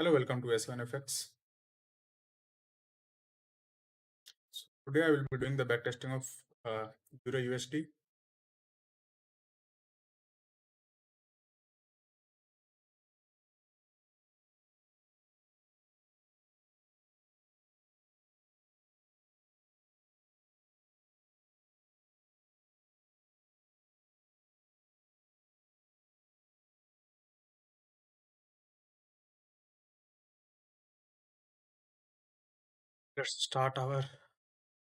Hello, welcome to S1FX. So today I will be doing the backtesting of Euro USD. Let's start our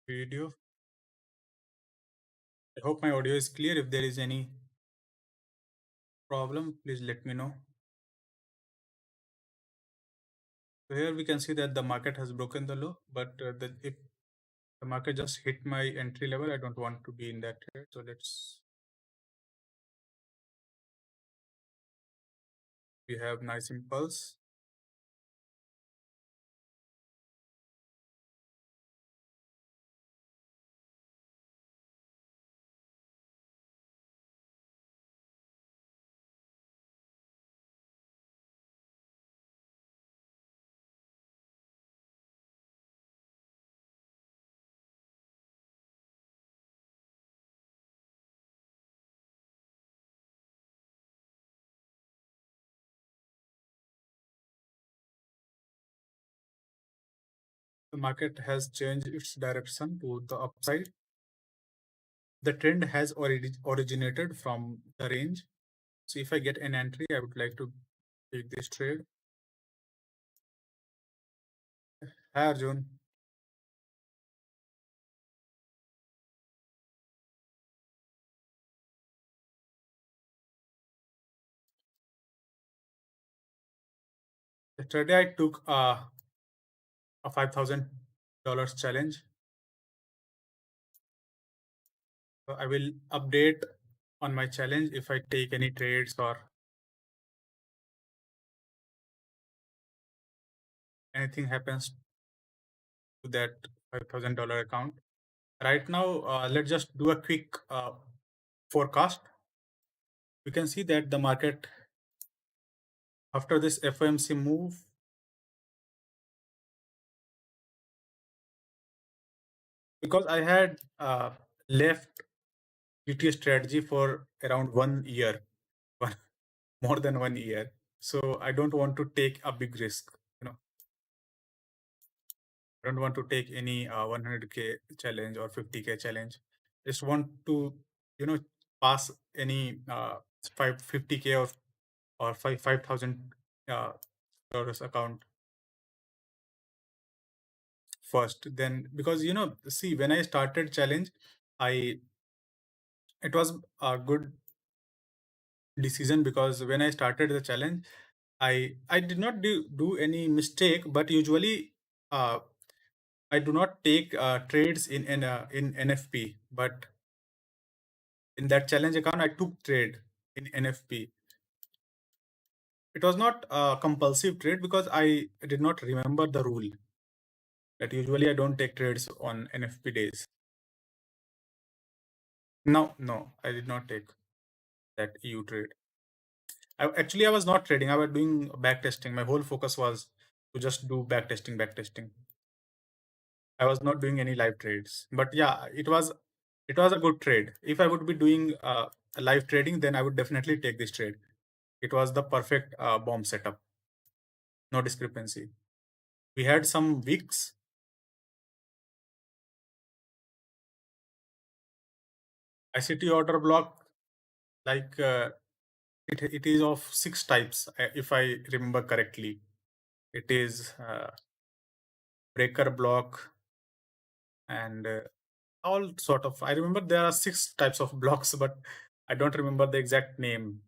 video. I hope my audio is clear. If there is any problem, please let me know. So here we can see that the market has broken the low, but if the market just hit my entry level, I don't want to be in that trade. So we have nice impulse. The market has changed its direction to the upside. The trend has already originated from the range. So if I get an entry, I would like to take this trade. Hi Arjun. Yesterday I took a $5,000 challenge. So I will update on my challenge if I take any trades or anything happens to that $5,000 account. Right now, let's just do a quick forecast. We can see that the market after this FOMC move, because I had left UTS strategy for around 1 year, more than 1 year. So I don't want to take a big risk. I don't want to take any 100K challenge or 50K challenge. Just want to, pass any 50K or 5,000 dollars account first. Then because see, when I started challenge, it was a good decision because when I started the challenge, I did not do any mistake, but usually uh, I do not take trades in NFP, but in that challenge account, I took trade in NFP. It was not a compulsive trade because I did not remember the rule that usually I don't take trades on NFP days. No, I did not take that EU trade. I was not trading. I was doing backtesting. My whole focus was to just do backtesting. I was not doing any live trades. But yeah, it was a good trade. If I would be doing a live trading, then I would definitely take this trade. It was the perfect bomb setup. No discrepancy. We had some wicks. ICT order block, like it is of 6 types, if I remember correctly. It is breaker block and all sort of. I remember there are 6 types of blocks, but I don't remember the exact name.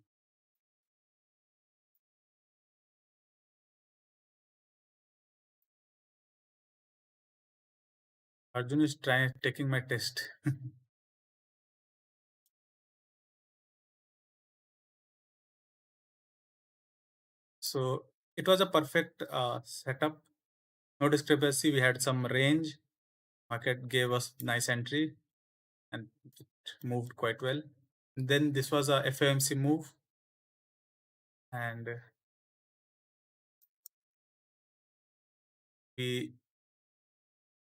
Arjun is trying taking my test. So it was a perfect setup. No discrepancy. We had some range. Market gave us nice entry and it moved quite well. Then this was a FOMC move, and we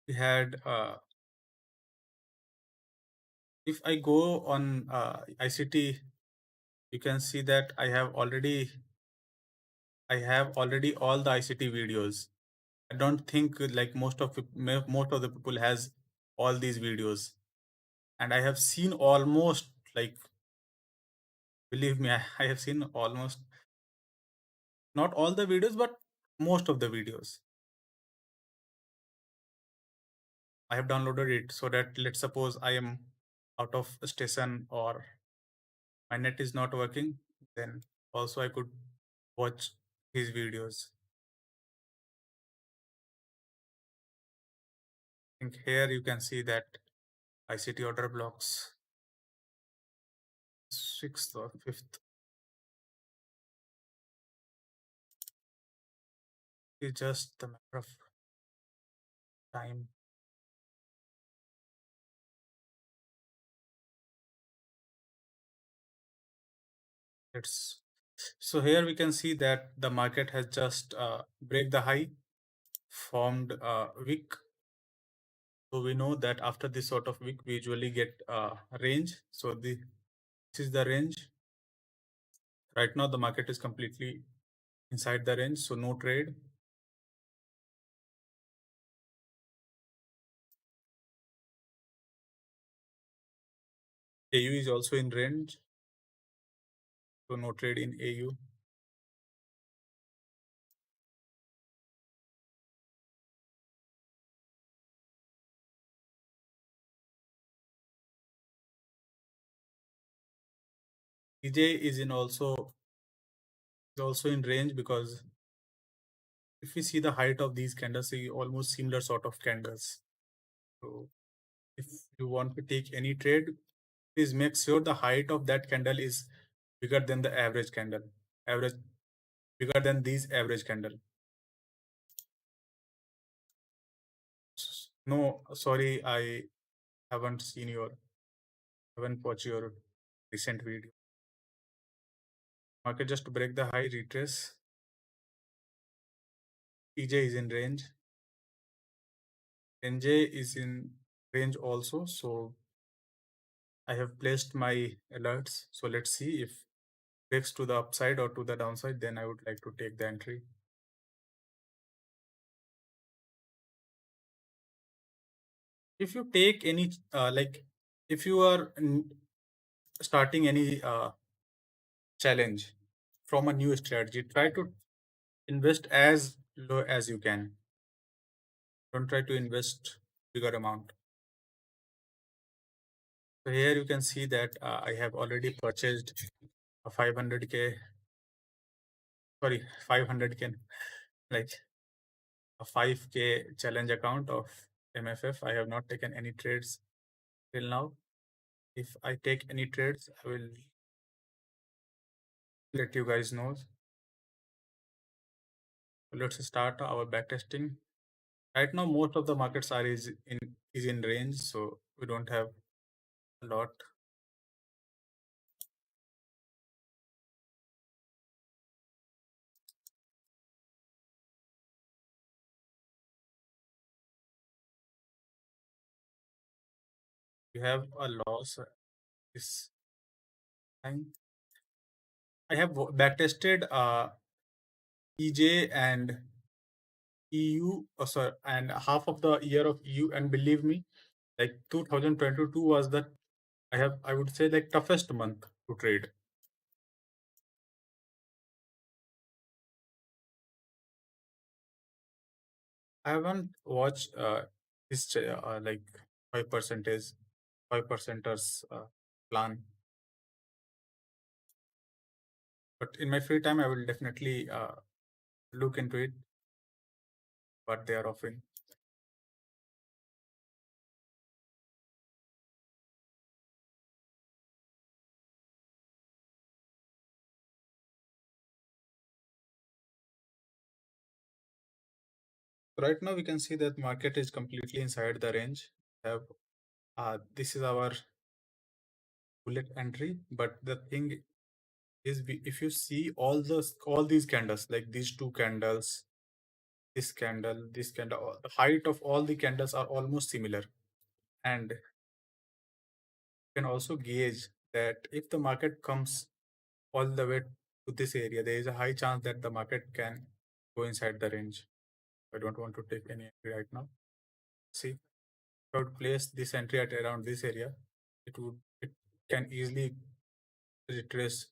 we had if I go on ICT, you can see that I have already all the ICT videos. I don't think like most of the people has all these videos, and I have seen almost like, believe me, I have seen almost not all the videos, but most of the videos. I have downloaded it so that let's suppose I am out of station or my net is not working, then also I could watch his videos. I think here you can see that ICT order blocks, sixth or fifth. It's just a matter of time. Let's so here we can see that the market has just break the high, formed a wick. So we know that after this sort of wick, we usually get range. So this is the range. Right now, the market is completely inside the range, so no trade. AU is also in range, so no trade in AU. EJ is also in range because if we see the height of these candles, see almost similar sort of candles. So if you want to take any trade, please make sure the height of that candle is bigger than the average candle. Average bigger than these average candle. No, sorry, I haven't watched your recent video. Market just to break the high, retrace. EJ is in range. NJ is in range also. So I have placed my alerts. So let's see if breaks to the upside or to the downside, then I would like to take the entry. If you take any like if you are starting any challenge from a new strategy, try to invest as low as you can. Don't try to invest bigger amount. So here you can see that I have already purchased a 500k, sorry, 500k, like a 5k challenge account of MFF. I have not taken any trades till now. If I take any trades, I will let you guys know. Let's start our backtesting. Right now, most of the markets are is in range, so we don't have a lot. We have a loss this time. I have backtested EJ and EU, sorry, and half of the year of EU, and believe me, like 2022 was the I would say like toughest month to trade. I haven't watched this like 5% 5%ers plan, but in my free time, I will definitely look into it, what they are offering. Right now, we can see that market is completely inside the range. Have this is our bullet entry, but the thing is, if you see all these candles, like these two candles, this candle, the height of all the candles are almost similar. And you can also gauge that if the market comes all the way to this area, there is a high chance that the market can go inside the range. I don't want to take any entry right now. See, if I would place this entry at around this area, it can easily retrace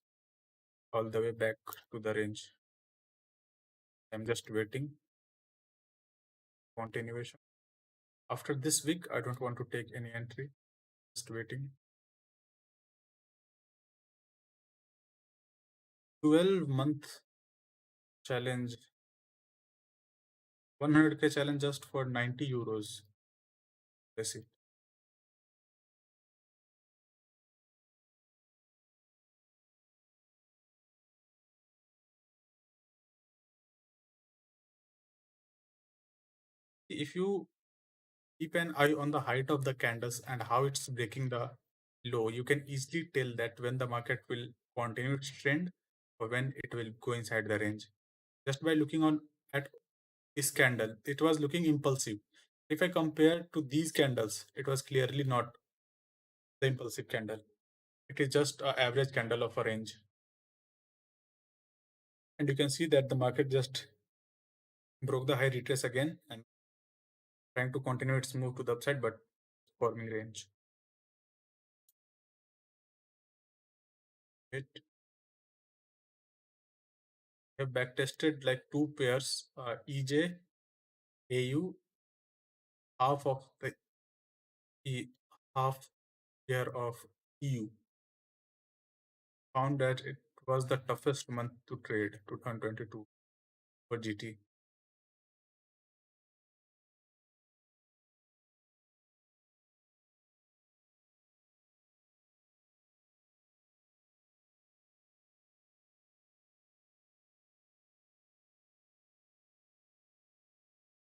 all the way back to the range. I'm just waiting continuation. After this week, I don't want to take any entry. Just waiting. 12-month challenge, 100K challenge just for 90 euros. That's it. If you keep an eye on the height of the candles and how it's breaking the low, you can easily tell that when the market will continue its trend or when it will go inside the range. Just by looking on at this candle, it was looking impulsive. If I compare to these candles, it was clearly not the impulsive candle. It is just an average candle of a range. And you can see that the market just broke the high retrace again and trying to continue its move to the upside, but forming range. It have backtested like two pairs, EJ, AU, half of the half year of EU. Found that it was the toughest month to trade, 2022 for GT.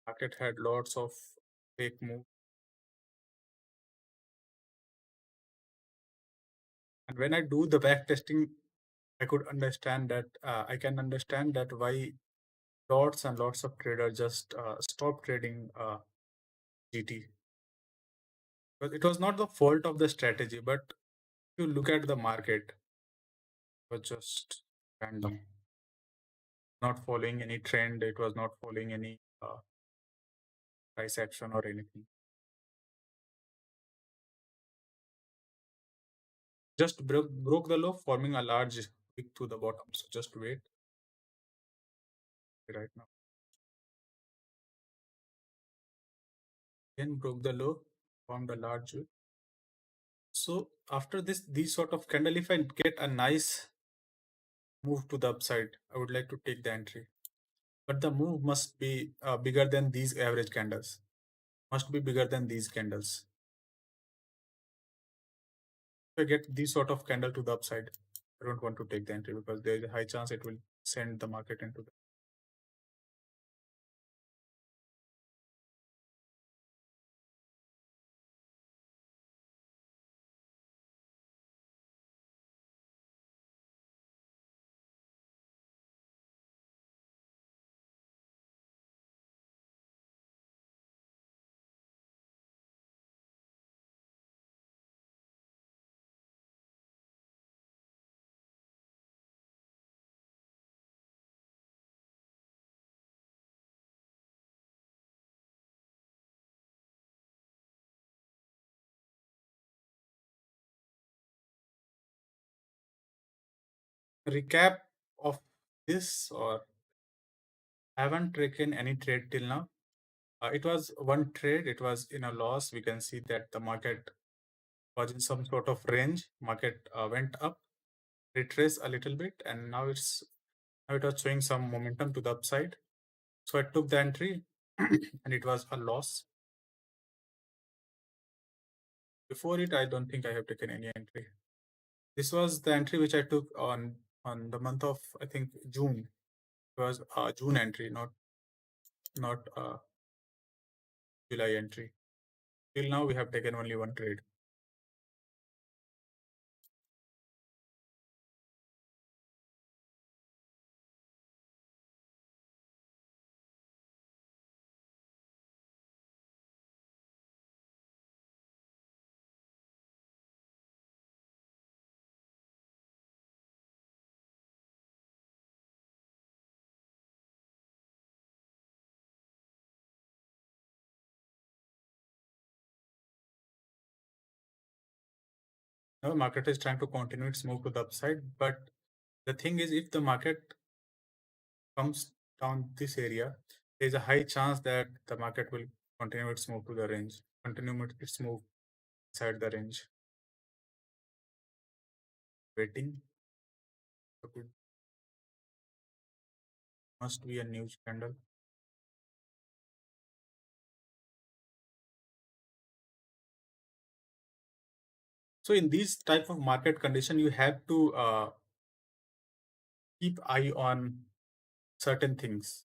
Market had lots of fake move. And when I do the back testing, I could understand that I can understand that why lots and lots of traders just stop trading GT. But it was not the fault of the strategy, but if you look at the market, it was just random, not following any trend. It was not following any price action or anything. Just broke the low, forming a large wick to the bottom. So just wait right now. Then broke the low, formed a large wick. So after this, these sort of candle, if I get a nice move to the upside, I would like to take the entry. But the move must be bigger than these average candles. Must be bigger than these candles. If I get this sort of candle to the upside, I don't want to take the entry because there is a high chance it will send the market into the recap of this, or I haven't taken any trade till now. It was one trade, it was in a loss. We can see that the market was in some sort of range. Market went up, retraced a little bit, and now it was showing some momentum to the upside. So I took the entry and it was a loss. Before it, I don't think I have taken any entry. This was the entry which I took on the month of, I think, June. It was a June entry, not a July entry. Till now, we have taken only one trade. Now market is trying to continue its move to the upside, but the thing is, if the market comes down this area, there is a high chance that the market will continue its move to the range, continue its move inside the range. Waiting, so it must be a new candle. So in these type of market condition, you have to keep eye on certain things.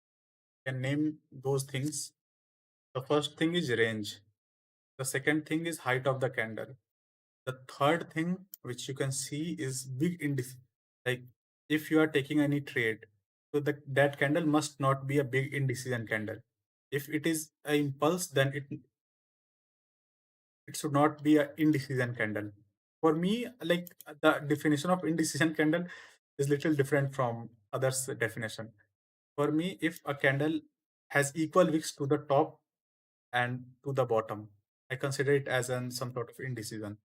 You can name those things. The first thing is range. The second thing is height of the candle. The third thing which you can see is big indices. Like if you are taking any trade, so that candle must not be a big indecision candle. If it is an impulse, then it should not be an indecision candle. For me, like the definition of indecision candle is little different from others' definition. For me, if a candle has equal wicks to the top and to the bottom, I consider it as an some sort of indecision.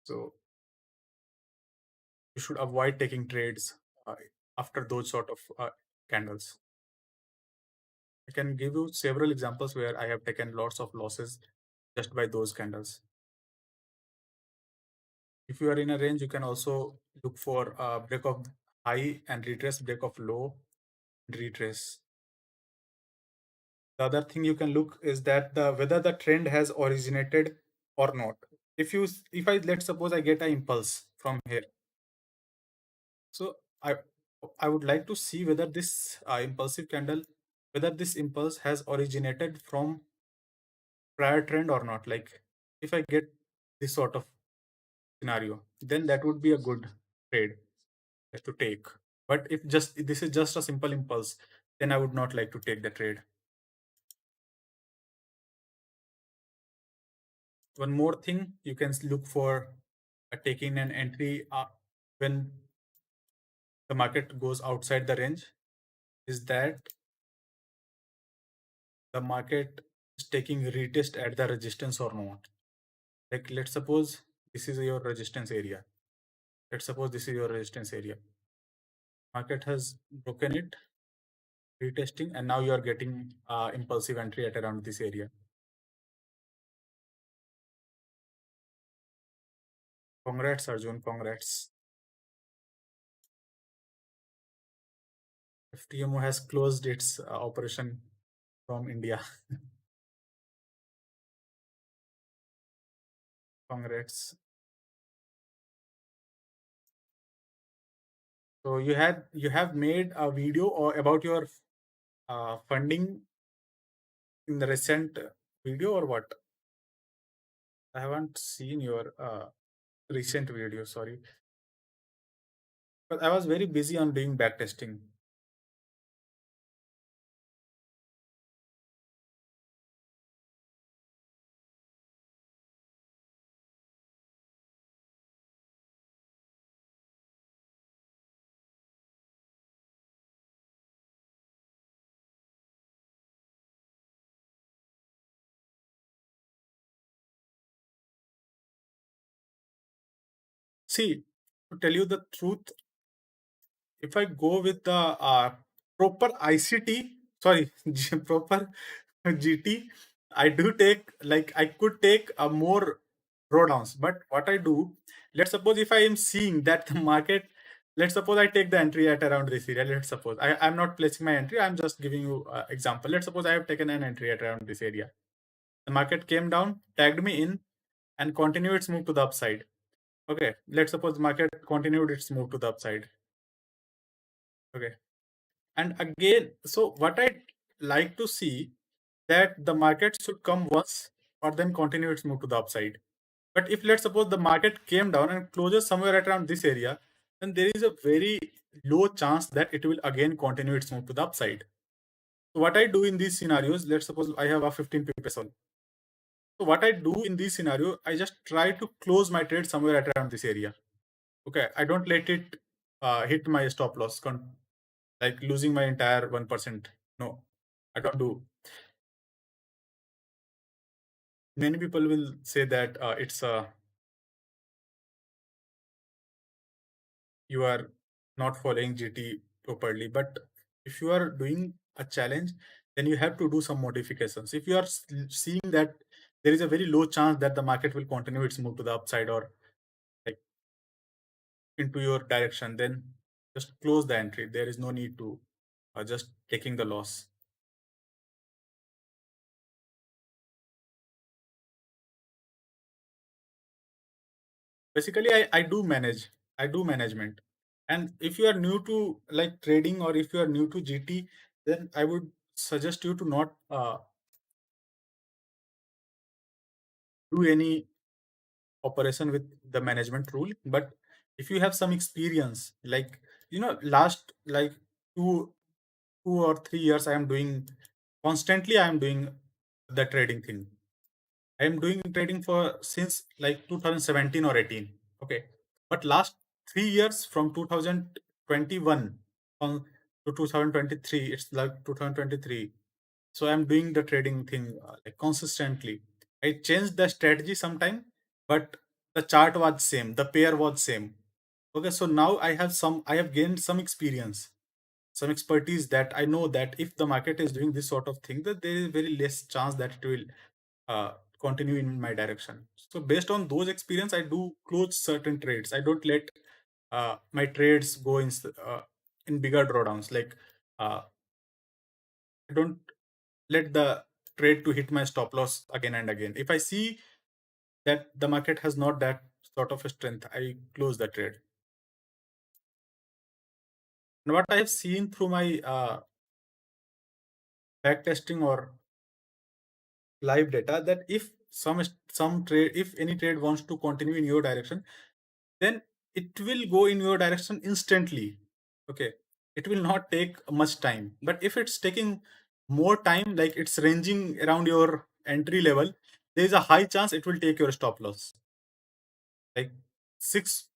So you should avoid taking trades after those sort of candles. I can give you several examples where I have taken lots of losses just by those candles. If you are in a range, you can also look for a break of high and retrace, break of low, and retrace. The other thing you can look is that the whether the trend has originated or not. If I let's suppose I get an impulse from here, so I would like to see whether this impulsive candle, whether this impulse has originated from prior trend or not. Like if I get this sort of scenario, then that would be a good trade to take. But if just this is just a simple impulse, then I would not like to take the trade. One more thing you can look for taking an entry when the market goes outside the range is that the market is taking retest at the resistance or not. Like let's suppose this is your resistance area. Let's suppose this is your resistance area. Market has broken it, retesting, and now you are getting impulsive entry at around this area. Congrats, Arjun. Congrats. FTMO has closed its operation from India. Congrats. So you have made a video or about your funding in the recent video or what? I haven't seen your recent video. Sorry, but I was very busy on doing backtesting. See, to tell you the truth, if I go with the proper ICT, sorry, proper GT, I do take like I could take a more drawdowns. But what I do, let's suppose if I am seeing that the market, let's suppose I take the entry at around this area. Let's suppose I'm not placing my entry. I'm just giving you example. Let's suppose I have taken an entry at around this area. The market came down, tagged me in, and continued its move to the upside. Okay, let's suppose the market continued its move to the upside. Okay, and again, so what I like to see that the market should come once or then continue its move to the upside. But if let's suppose the market came down and closes somewhere at around this area, then there is a very low chance that it will again continue its move to the upside. So what I do in these scenarios, let's suppose I have a 15 pip on. So what I do in this scenario, I just try to close my trade somewhere at around this area. Okay, I don't let it hit my stop loss, like losing my entire 1%. No, I don't do. Many people will say that it's you are not following GT properly. But if you are doing a challenge, then you have to do some modifications. If you are seeing that there is a very low chance that the market will continue its move to the upside or like into your direction, then just close the entry. There is no need to just taking the loss. Basically, I do management. And if you are new to like trading or if you are new to GT, then I would suggest you to not do any operation with the management rule. But if you have some experience, like last like two 2 or 3 years, I am doing constantly. I am doing the trading thing. I am doing trading for since like 2017 or 18. Okay. But last 3 years from 2021 on to 2023, it's like 2023. So I'm doing the trading thing like consistently. I changed the strategy sometime, but the chart was same, the pair was same. Okay, so now I have gained some experience, some expertise that I know that if the market is doing this sort of thing, that there is very less chance that it will uh, continue in my direction. So based on those experience, I do close certain trades. I don't let my trades go in bigger drawdowns. Like I don't let the trade to hit my stop loss again and again. If I see that the market has not that sort of a strength, I close the trade. And what I have seen through my back testing or live data, that if some trade, if any trade wants to continue in your direction, then it will go in your direction instantly. Okay, it will not take much time. But if it's taking more time, like it's ranging around your entry level, there is a high chance it will take your stop loss, like 6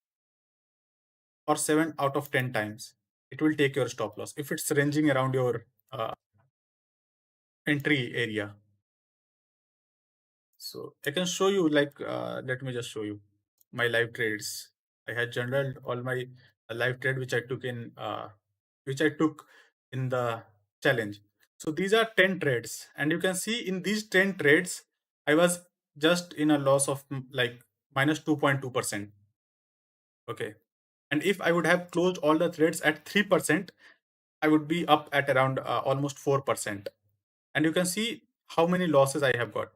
or 7 out of 10 times it will take your stop loss if it's ranging around your entry area. So I can show you like let me just show you my live trades. I had journaled all my live trade which I took in the challenge. So these are 10 trades, and you can see in these 10 trades, I was just in a loss of like minus 2.2%. Okay. And if I would have closed all the trades at 3%, I would be up at around almost 4%. And you can see how many losses I have got.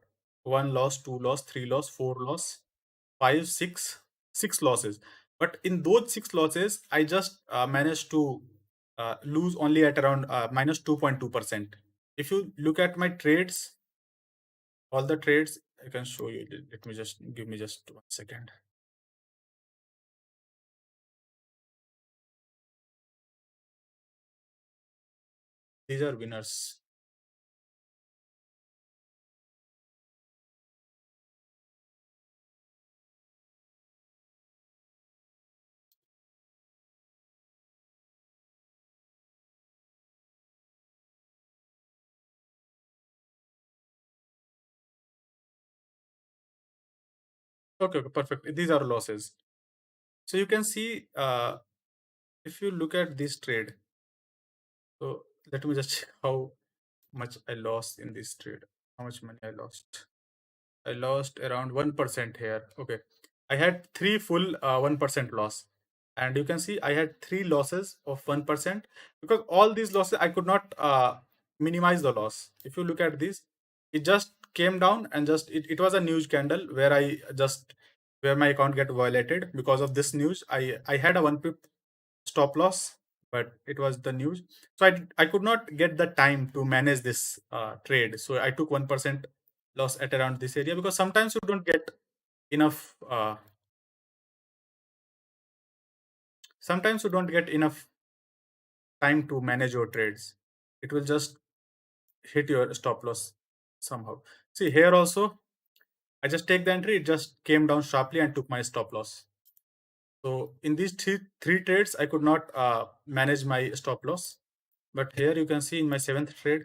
One loss, two loss, three loss, four loss, five, six losses. But in those six losses, I just managed to lose only at around minus 2.2%. If you look at my trades, all the trades, I can show you. Let me just give me just 1 second. These are winners. Okay, okay, perfect. These are losses. So you can see if you look at this trade, so let me just check how much I lost in this trade. How much money I lost? I lost around 1% here. Okay. I had three full 1% loss. And you can see I had three losses of 1% because all these losses I could not minimize the loss. If you look at this, it just came down and just it was a news candle where I just where my account get violated because of this news. I had a 1 pip stop loss, but it was the news. So I could not get the time to manage this trade. So I took 1% loss at around this area because sometimes you don't get enough. Sometimes you don't get enough time to manage your trades. It will just hit your stop loss somehow. See here also, I just take the entry. It just came down sharply and took my stop loss. So in these three trades, I could not manage my stop loss. But here you can see in my seventh trade,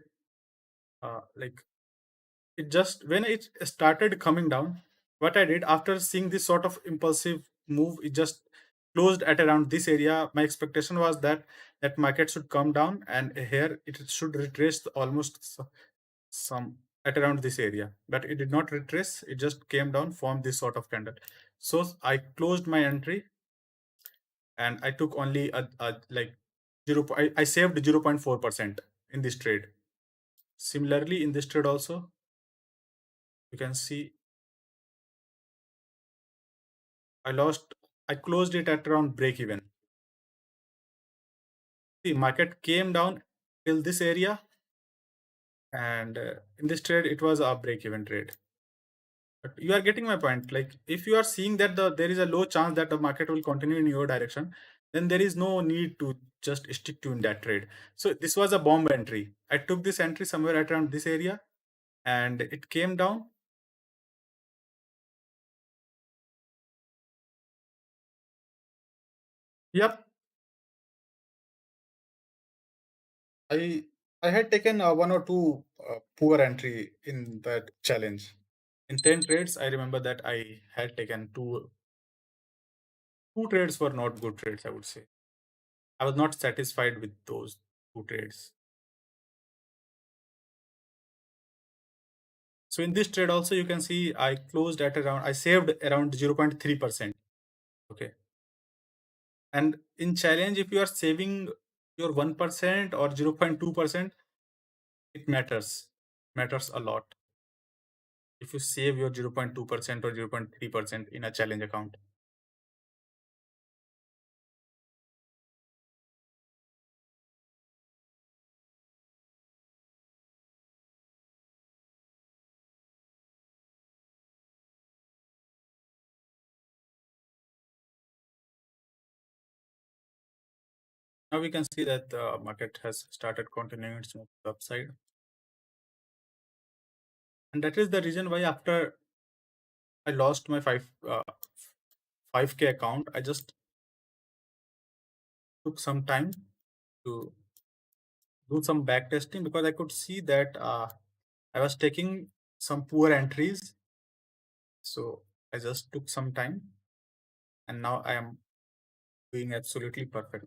like it just when it started coming down, what I did after seeing this sort of impulsive move, it just closed at around this area. My expectation was that market should come down, and here it should retrace almost some at around this area, but it did not retrace. It just came down, formed this sort of candle. So I closed my entry, and I took only a like I saved 0.4% in this trade. Similarly, in this trade also, you can see I lost. I closed it at around break even. The market came down till this area, and in this trade, it was a break even trade. But you are getting my point. Like if you are seeing that there is a low chance that the market will continue in your direction, then there is no need to just stick to in that trade. So this was a bomb entry. I took this entry somewhere at around this area, and it came down. Yep, I I had taken one or two poor entry in that challenge. In 10 trades, I remember that I had taken two trades were not good trades, I would say. I was not satisfied with those two trades. So in this trade also, you can see I closed at around, I saved around 0.3%. Okay. And in challenge, if you are saving your 1% or 0.2%, it matters a lot. If you save your 0.2% or 0.3% in a challenge account. Now we can see that the market has started continuing its move to the upside. And that is the reason why after I lost my 5K account, I just took some time to do some back testing because I could see that I was taking some poor entries. So I just took some time, and now I am doing absolutely perfect.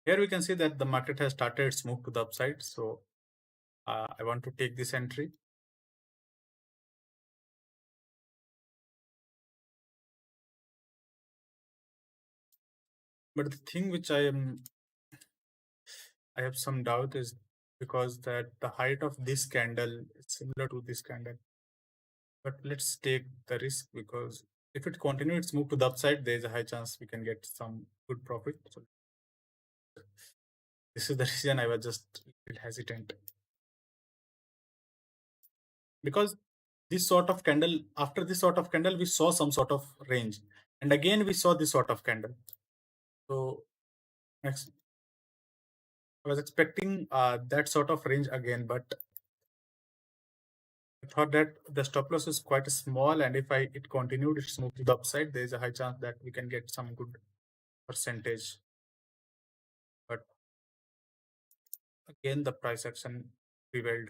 Here we can see that the market has started its move to the upside. So I want to take this entry. But the thing which I have some doubt is because that the height of this candle is similar to this candle. But let's take the risk because if it continues its move to the upside, there is a high chance we can get some good profit. So this is the reason I was just a little hesitant because this sort of candle, after this sort of candle, we saw some sort of range, and again we saw this sort of candle. So next, I was expecting that sort of range again, but I thought that the stop loss is quite small, and if it continued its move to the upside, there is a high chance that we can get some good percentage. But again, the price action prevailed.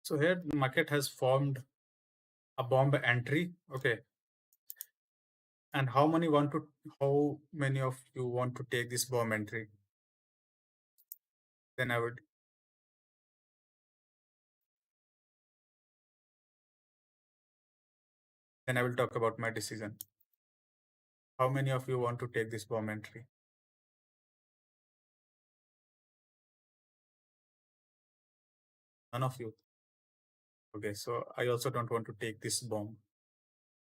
So here the market has formed a bomb entry. Okay. And how many of you want to take this bomb entry? Then I would then I will talk about my decision. How many of you want to take this bomb entry? None of you. Okay, so I also don't want to take this bomb.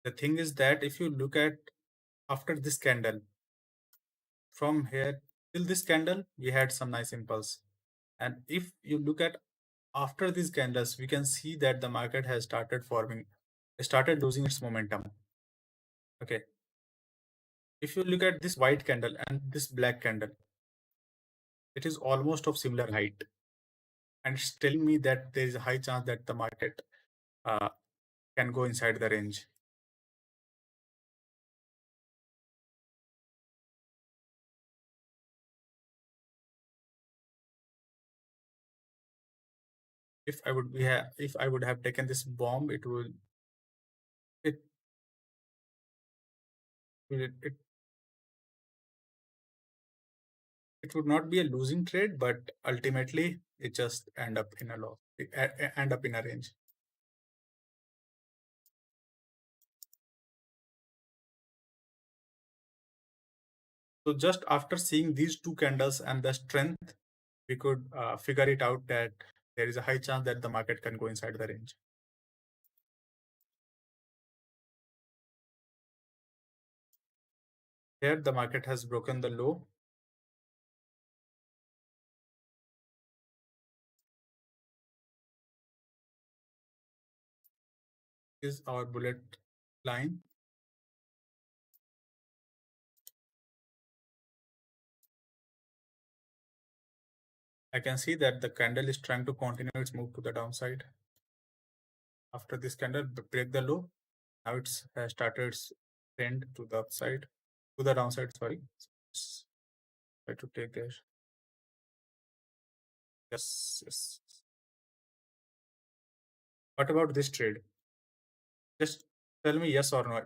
The thing is that if you look at after this candle, from here till this candle, we had some nice impulse. And if you look at after these candles, we can see that the market has started losing its momentum. Okay. If you look at this white candle and this black candle, it is almost of similar height. And it's telling me that there is a high chance that the market uh, can go inside the range. If I would have taken this bomb, it it it would not be a losing trade, but ultimately it just end up in a loss, end up in a range. So just after seeing these two candles and the strength, we could figure it out that there is a high chance that the market can go inside the range. Here the market has broken the low. Is our bullet line. I can see that the candle is trying to continue its move to the downside. After this candle break the low, now it's started its trend to the upside, to the downside. Sorry. Try to take this. Yes, yes. What about this trade? Just tell me yes or no.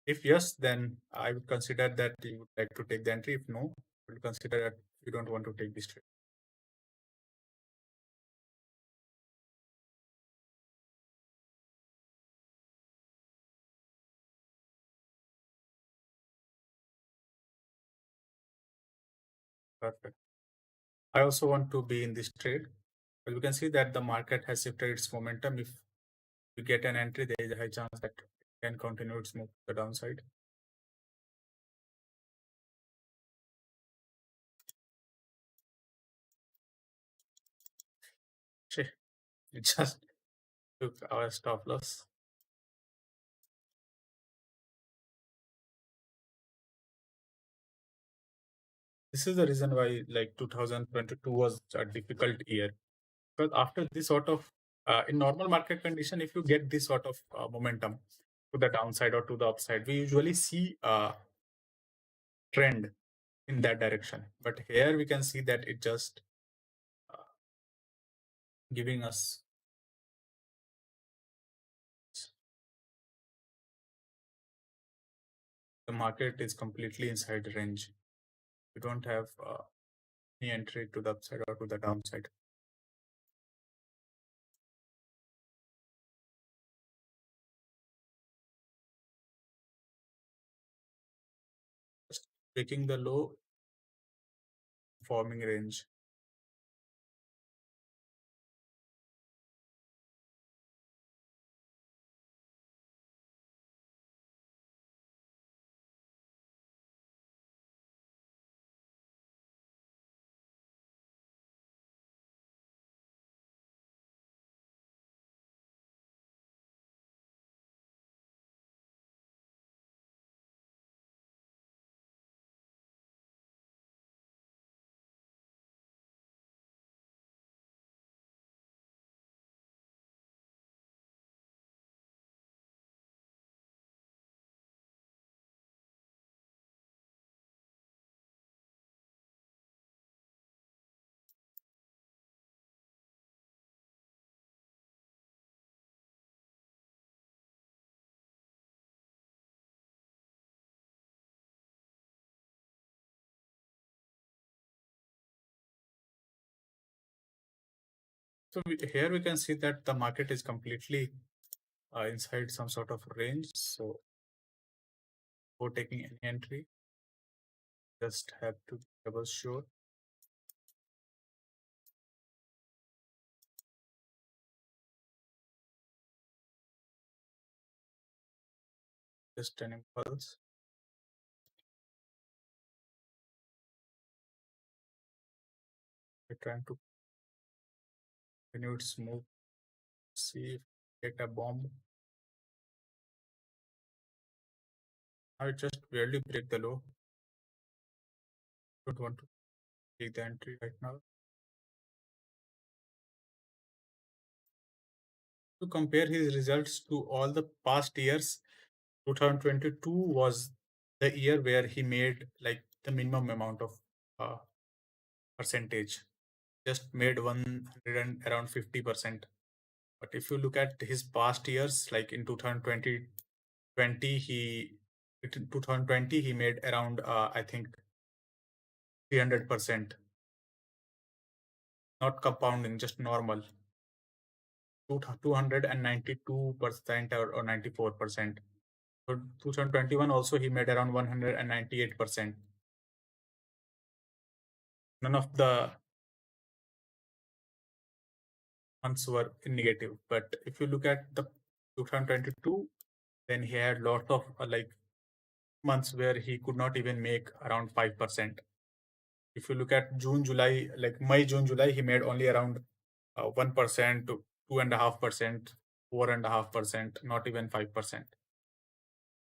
If yes, then I would consider that you would like to take the entry. If no, I would consider that you don't want to take this trade. Perfect. I also want to be in this trade. But you can see that the market has shifted its momentum. If you get an entry, there is a high chance that it can continue its move to the downside. Shit, it just took our stop loss. This is the reason why like 2022 was a difficult year, because after this sort of in normal market condition, if you get this sort of momentum to the downside or to the upside, we usually see a trend in that direction. But here we can see that it just uh, giving us the market is completely inside range. You don't have any entry to the upside or to the downside. Just taking the low, forming range. So here we can see that the market is completely inside some sort of range. So before taking any entry, just have to double sure. Just an impulse. We're trying to continue its move. See if we get a bomb. I just barely break the low. Don't want to take the entry right now. To compare his results to all the past years, 2022 was the year where he made like the minimum amount of uh, percentage, just made 100 and around 50%. But if you look at his past years, like in 2020, in 2020 he made around I think 300%, not compounding, just normal. 292% or 94%. So 2021 also he made around 198%. None of the months were in negative. But if you look at the 2022, then he had lot of like months where he could not even make around 5%. If you look at June, July, like May, June, July, he made only around 1% to 2.5%, 4.5%, not even 5%.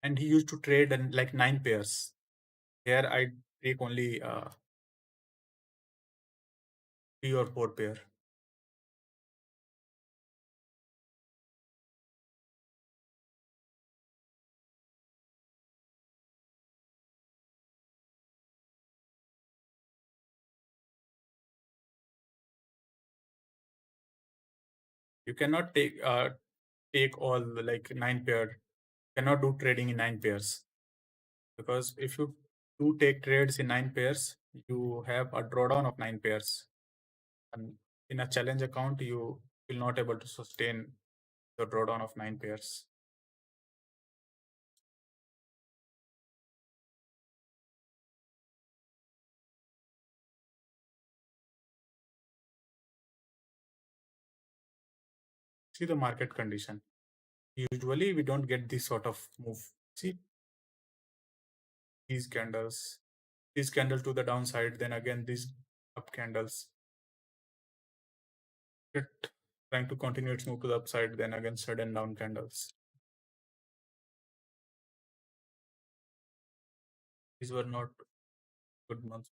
And he used to trade in like 9 pairs. Here I take only 3 or 4 pair. You cannot take all the, like 9 pair. Cannot do trading in 9 pairs, because if you do take trades in 9 pairs, you have a drawdown of 9 pairs, and in a challenge account you will not able to sustain the drawdown of 9 pairs. See the market condition. Usually we don't get this sort of move. See these candles, this candle to the downside, then again these up candles. It trying to continue its move to the upside, then again sudden down candles. These were not good months.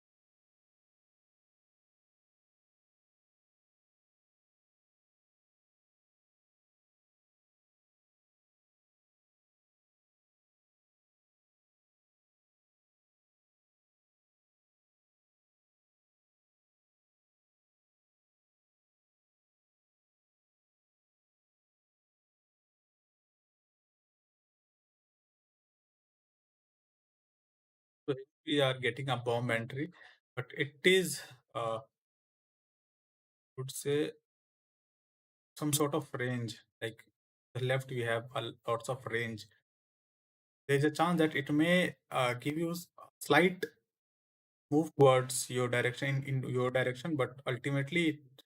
So we are getting a bomb entry, but it is would say some sort of range. Like the left, we have a lots of range. There's a chance that it may give you slight move towards your direction in your direction, but ultimately it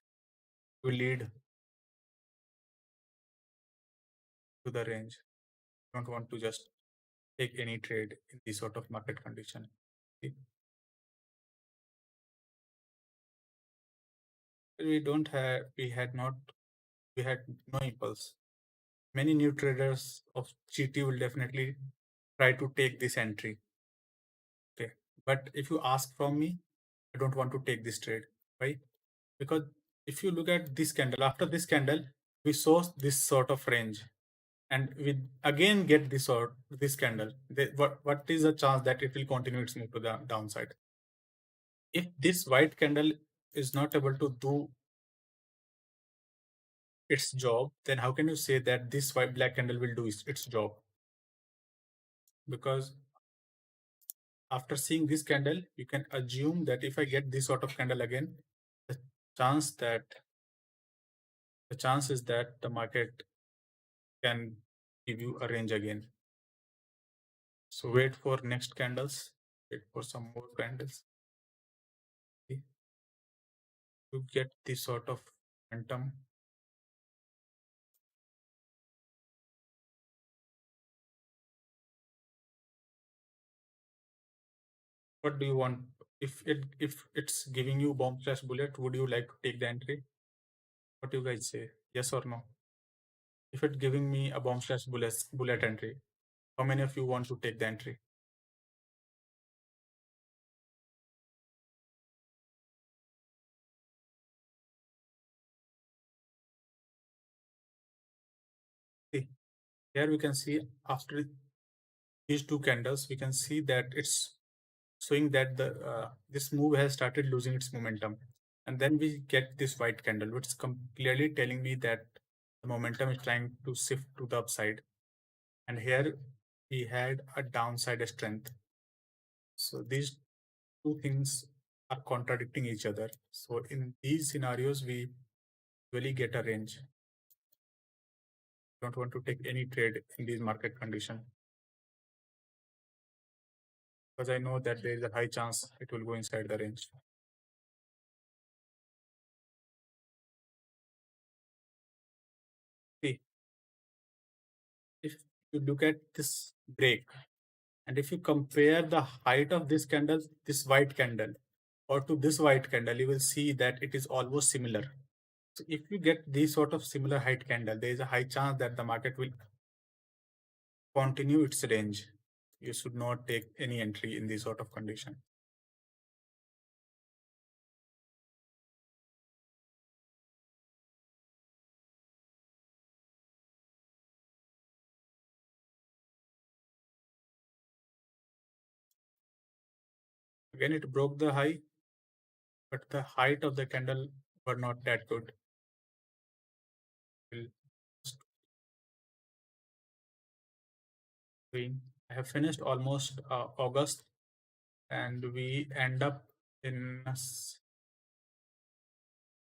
will lead to the range. Don't want to just take any trade in this sort of market condition. We don't have, we had not, we had no impulse. Many new traders of GT will definitely try to take this entry. Okay, but if you ask from me, I don't want to take this trade. Why? Because if you look at this candle, after this candle, we saw this sort of range, and we again get this candle. What is the chance that it will continue its move to the downside? If this white candle is not able to do its job, then how can you say that this white black candle will do its job? Because after seeing this candle, you can assume that if I get this sort of candle again, the chance that the chance is that the market can give you a range again. So wait for next candles, wait for some more candles to get this sort of momentum. What do you want? If it's giving you bomb slash bullet, would you like to take the entry? What do you guys say? Yes or no? If it's giving me a bomb slash bullet entry, how many of you want to take the entry? See, here we can see after these two candles, we can see that it's showing that the this move has started losing its momentum, and then we get this white candle, which is clearly telling me that the momentum is trying to shift to the upside. And here we had a downside strength. So these two things are contradicting each other. So in these scenarios, we really get a range. Don't want to take any trade in these market conditions because I know that there is a high chance it will go inside the range. See, if you look at this break, and if you compare the height of this candle, this white candle, or to this white candle, you will see that it is almost similar. So if you get these sort of similar height candle, there is a high chance that the market will continue its range. You should not take any entry in this sort of condition. Again, it broke the high, but the height of the candle were not that good. We'll just win. I have finished almost August, and we end up in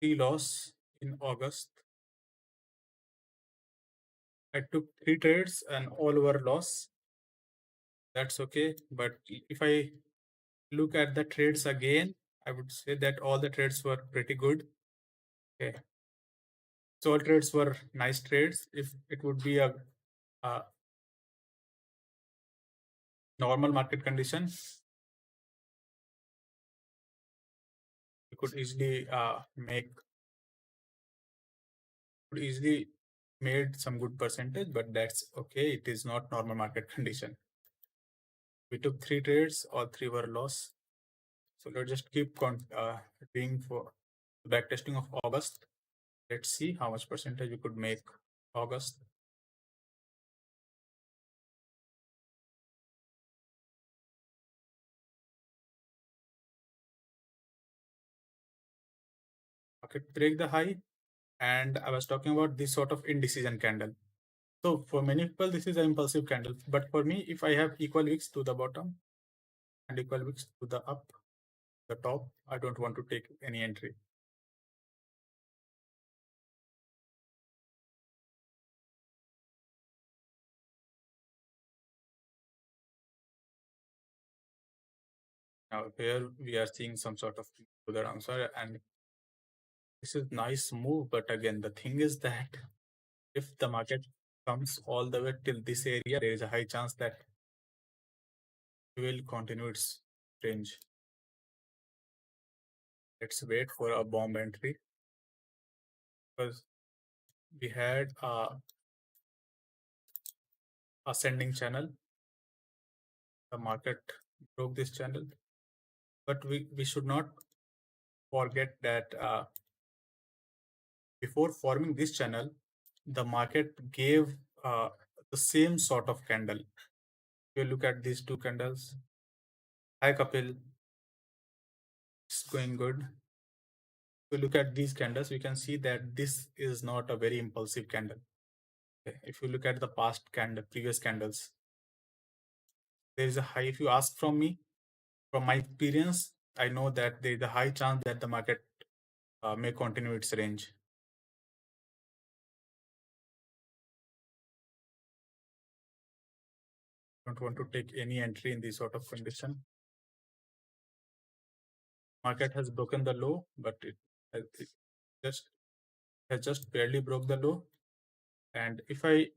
three loss in August. I took three trades and all were loss. That's okay. But if I look at the trades again, I would say that all the trades were pretty good. Okay. So all trades were nice trades. If it would be a normal market condition, you could easily could easily made some good percentage, but that's okay. It is not normal market condition. We took three trades, all three were loss. So let's just keep doing for backtesting of August. Let's see how much percentage we could make August. Market break the high, and I was talking about this sort of indecision candle. So for many people, this is an impulsive candle, but for me, if I have equal wicks to the bottom and equal wicks to the up, the top, I don't want to take any entry. Now here we are seeing some sort of to the downside, and this is nice move. But again, the thing is that if the market comes all the way till this area, there is a high chance that it will continue its range. Let's wait for a bomb entry because we had a ascending channel. The market broke this channel, but we should not forget that before forming this channel, the market gave the same sort of candle. If you look at these two candles, hi Kapil, it's going good. If you look at these candles, we can see that this is not a very impulsive candle. Okay. If you look at the past candle, previous candles, there is a high. If you ask from me, from my experience, I know that there is a high chance that the market may continue its range. don't want to take any entry in this sort of condition. Market has broken the low, but it just has just barely broke the low. And if I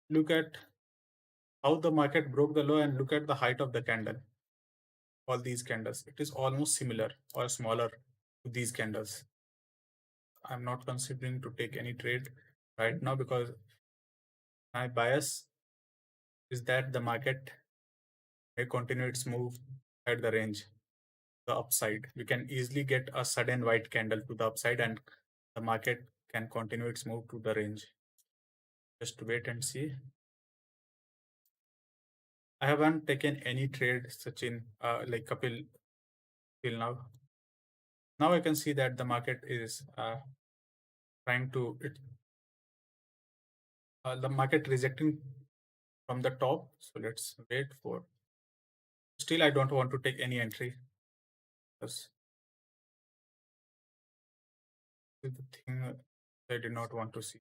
look at how the market broke the low and look at the height of the candle, all these candles, it is almost similar or smaller to these candles. I'm not considering to take any trade right now because my bias is that the market may continue its move at the range, the upside. We can easily get a sudden white candle to the upside and the market can continue its move to the range. Just wait and see. I haven't taken any trade, Sachin, like Kapil, till now. Now I can see that the market is trying to the market rejecting from the top. So let's wait for. Still, I don't want to take any entry. Because this is the thing I did not want to see.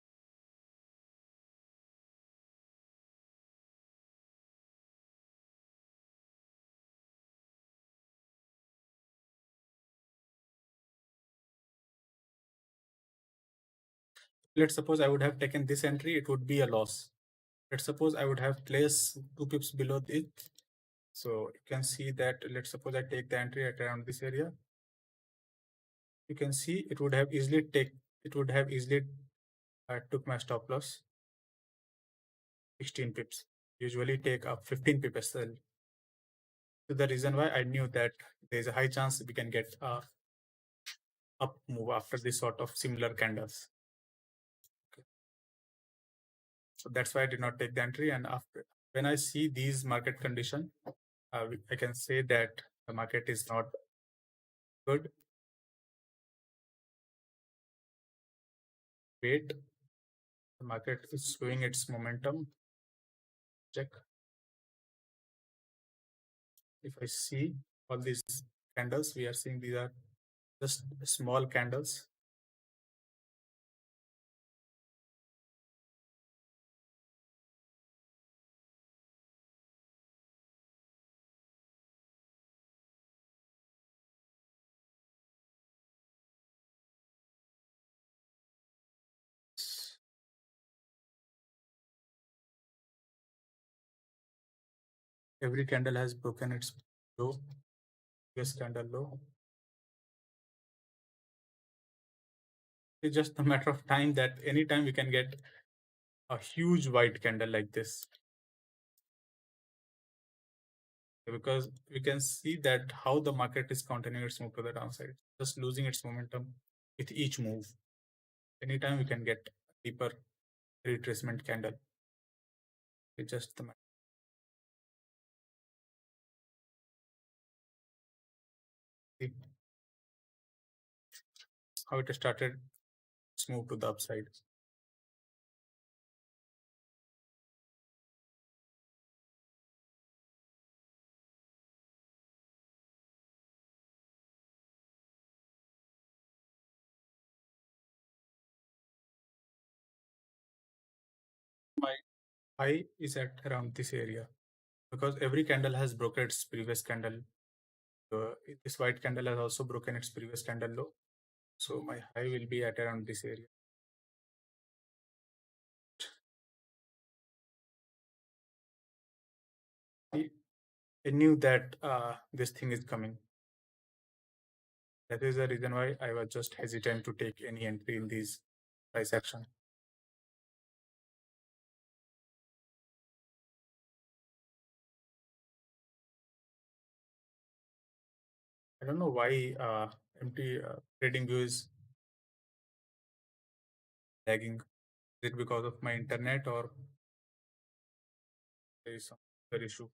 Let's suppose I would have taken this entry, it would be a loss. Let's suppose I would have placed 2 pips below it. So you can see that, let's suppose I take the entry at around this area. You can see it would have easily took my stop loss 16 pips. Usually take up 15 pips sell. So the reason why I knew that there's a high chance we can get a up move after this sort of similar candles. Okay. So that's why I did not take the entry. And after when I see these market condition, I can say that the market is not good. Wait, the market is showing its momentum. Check. If I see all these candles, we are seeing these are just small candles. Every candle has broken its low, biggest candle low. It's just a matter of time that anytime we can get a huge white candle like this. Because we can see that how the market is continuing its move to the downside, just losing its momentum with each move. Anytime we can get deeper retracement candle. It's just the how it started its move to the upside. My high is at around this area because every candle has broken its previous candle. This white candle has also broken its previous candle low. So my high will be at around this area. I knew that this thing is coming. That is the reason why I was just hesitant to take any entry in these price action. I don't know why empty trading view is lagging. Is it because of my internet or there is some other issue?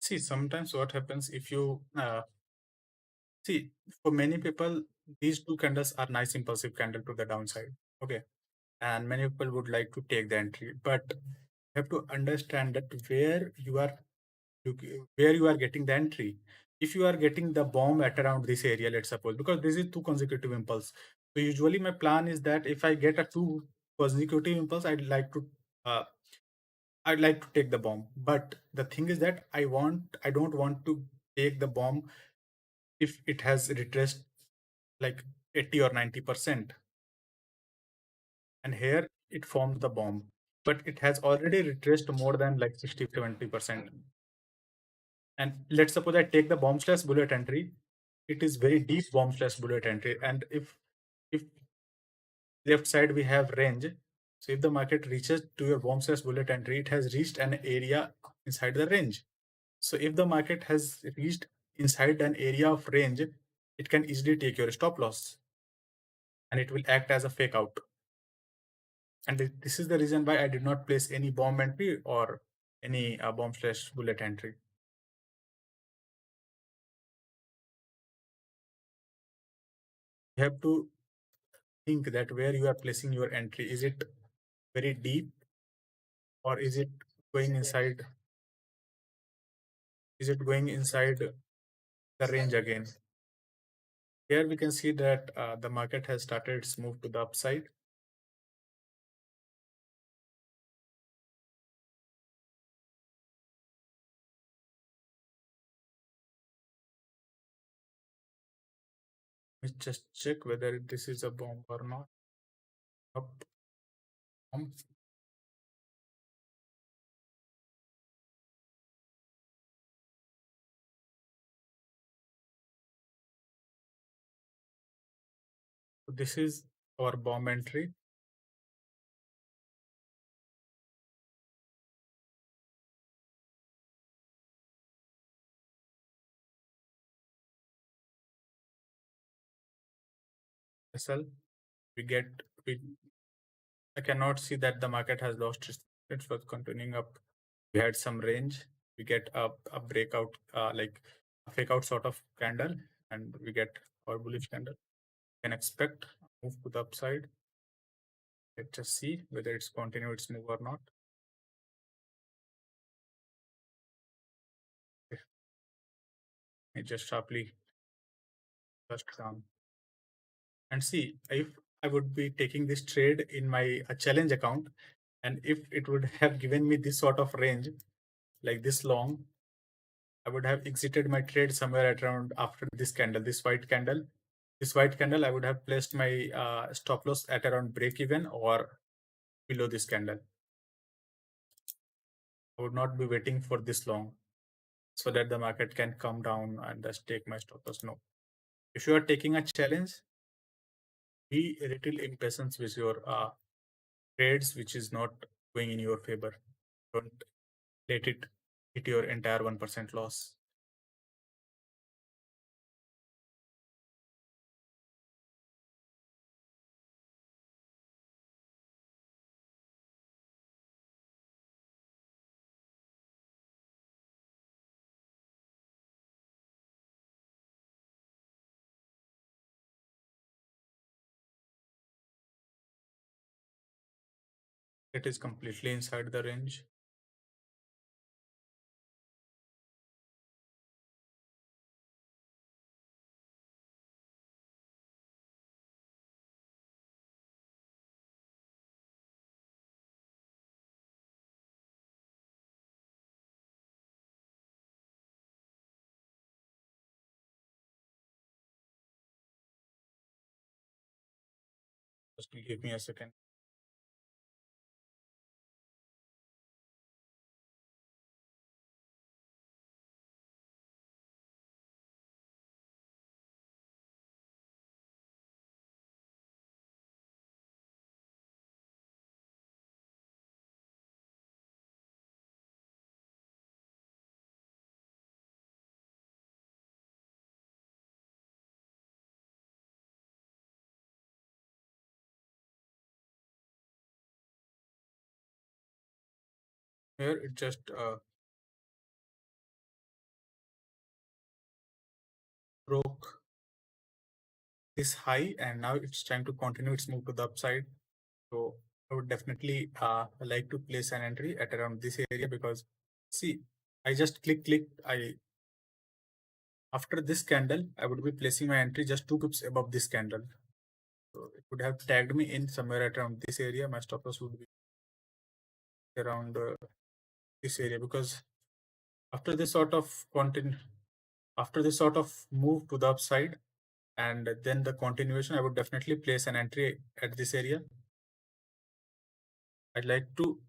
See, sometimes what happens if you see, for many people, these two candles are nice impulsive candle to the downside. Okay. And many people would like to take the entry, but you have to understand that where you are getting the entry. If you are getting the bomb at around this area, let's suppose, because this is two consecutive impulse. So usually my plan is that if I get a two consecutive impulse, uh, I'd like to take the bomb. But the thing is that I don't want to take the bomb if it has retraced like 80 or 90%. And here it formed the bomb, but it has already retraced more than like 60-70%. And let's suppose I take the bomb slash bullet entry. It is very deep bomb slash bullet entry. And if left side we have range, so if the market reaches to your bomb slash bullet entry, it has reached an area inside the range. So if the market has reached inside an area of range, it can easily take your stop loss and it will act as a fake out. And this is the reason why I did not place any bomb entry or any bomb slash bullet entry. You have to think that where you are placing your entry, is it very deep or going inside is it going inside the range again? Here we can see that the market has started its move to the upside. Let's just check whether this is a bomb or not. Up, bomb. So this is our bomb entry. SL. We get we I cannot see that the market has lost its, it was continuing up. We had some range. We get a breakout, like a fake out sort of candle, and we get our bullish candle. Can expect a move to the upside. Let's just see whether it's continue its move or not. Okay, it just sharply touched down. And see, if I would be taking this trade in my challenge account, and if it would have given me this sort of range, like this long, I would have exited my trade somewhere at around after this candle, this white candle. This white candle, I would have placed my stop loss at around break even or below this candle. I would not be waiting for this long so that the market can come down and just take my stop loss. No. If you are taking a challenge, be a little impatient with your trades, which is not going in your favor. Don't let it hit your entire 1% loss. It is completely inside the range. Just give me a second. Here it just broke this high, and now it's time to continue its move to the upside. So I would definitely like to place an entry at around this area, because see, I just clicked. After this candle, I would be placing my entry just 2 pips above this candle. So it would have tagged me in somewhere at around this area. My stop loss would be around this area, because after this sort of content, after this sort of move to the upside, and then the continuation, I would definitely place an entry at this area. I'd like to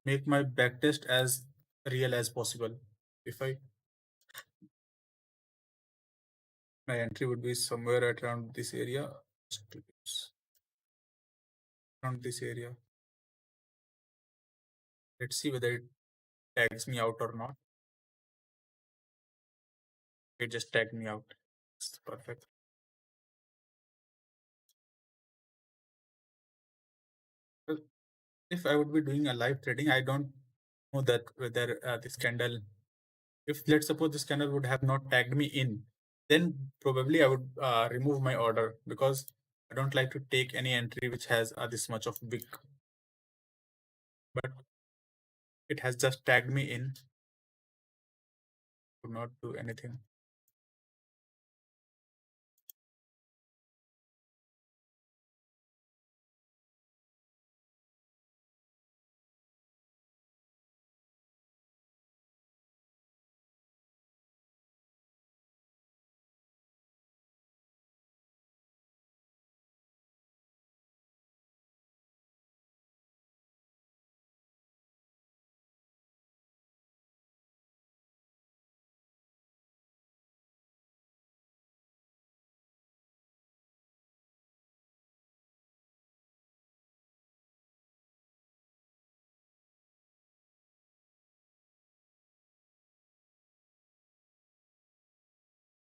make my backtest as real as possible. If I My entry would be somewhere at around this area, around this area. Let's see whether it tags me out or not. It just tagged me out. It's perfect. Well, if I would be doing a live trading, I don't know that whether this candle, if let's suppose this candle would have not tagged me in, then probably I would remove my order, because I don't like to take any entry which has this much of wick. But it has just tagged me in, could not do anything.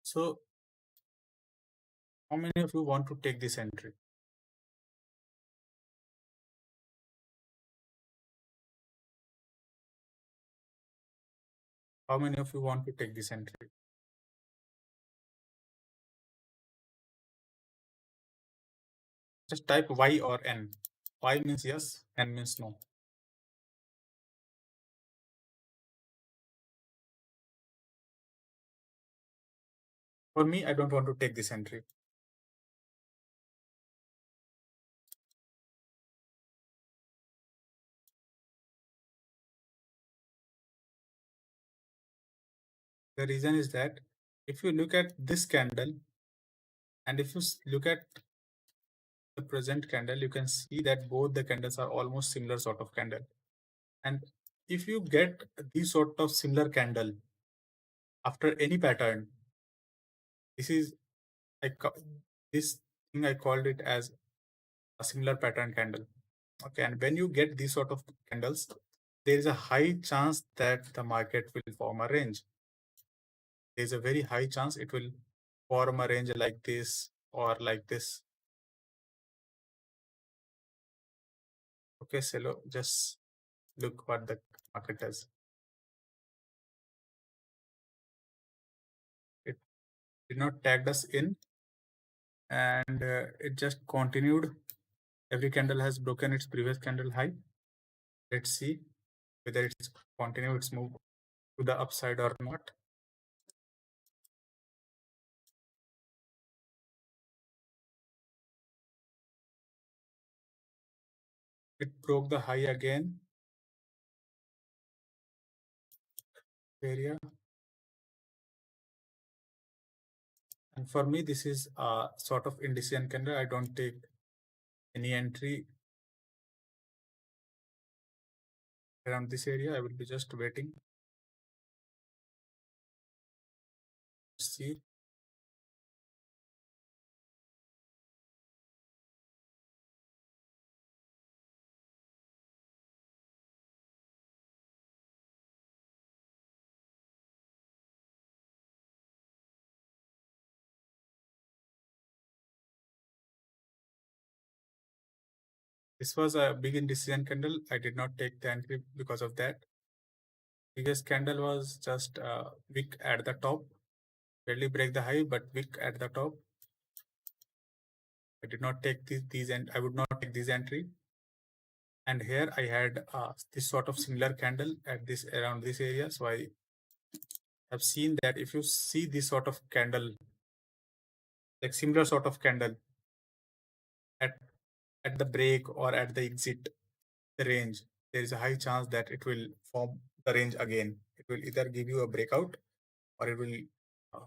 So how many of you want to take this entry? How many of you want to take this entry? Just type Y or N. Y means yes, N means no. For me, I don't want to take this entry. The reason is that if you look at this candle, and if you look at the present candle, you can see that both the candles are almost similar sort of candle. And if you get these sort of similar candle after any pattern, this is this thing I called it as a similar pattern candle. Okay, and when you get these sort of candles, there is a high chance that the market will form a range. There is a very high chance it will form a range like this or like this. Okay, so just look what the market does. It did not tag us in, and it just continued. Every candle has broken its previous candle high. Let's see whether it's continue its move to the upside or not. It broke the high again. Area. And for me, this is a sort of indecision candle. I don't take any entry around this area. I will be just waiting. See. This was a big indecision candle. I did not take the entry because of that. Biggest candle was just weak at the top. barely break the high, but wick at the top. I did not take these and I would not take this entry. And here I had this sort of similar candle at this around this area. So I have seen that if you see this sort of candle, like similar sort of candle at the break or at the exit the range, there is a high chance that it will form the range again. It will either give you a breakout or it will uh,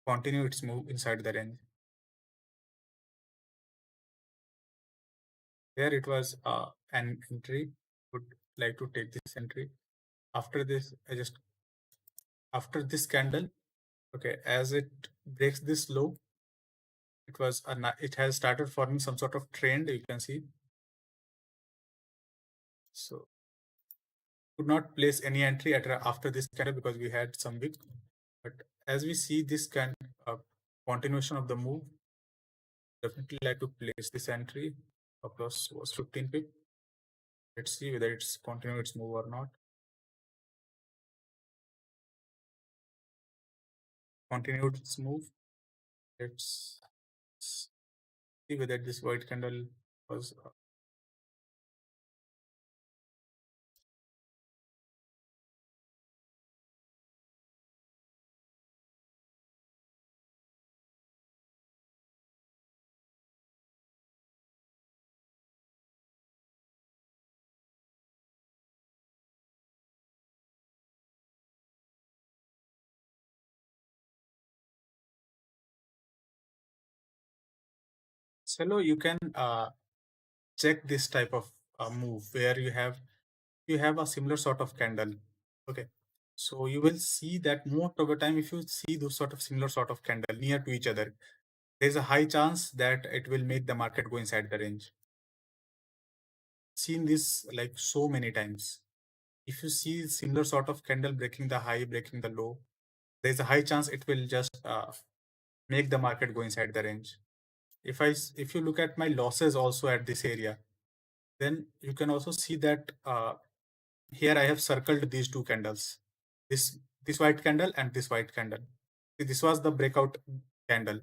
continue its move inside the range. There it was an entry. Would like to take this entry. After this, after this candle, okay, as it breaks this low, it has started forming some sort of trend. You can see. So could not place any entry after this candle because we had some wick. But as we see this continuation of the move, definitely like to place this entry. Stop loss was 15 pip. Let's see whether it's continue its move or not. Continued its move. Let's see whether this white candle was Hello, you can check this type of move where you have a similar sort of candle. Okay, so you will see that most of the time, if you see those sort of similar sort of candle near to each other, there's a high chance that it will make the market go inside the range. Seen this like so many times. If you see similar sort of candle breaking the high, breaking the low, there's a high chance it will just make the market go inside the range. If you look at my losses also at this area, then you can also see that here I have circled these two candles, this white candle and this white candle. This was the breakout candle,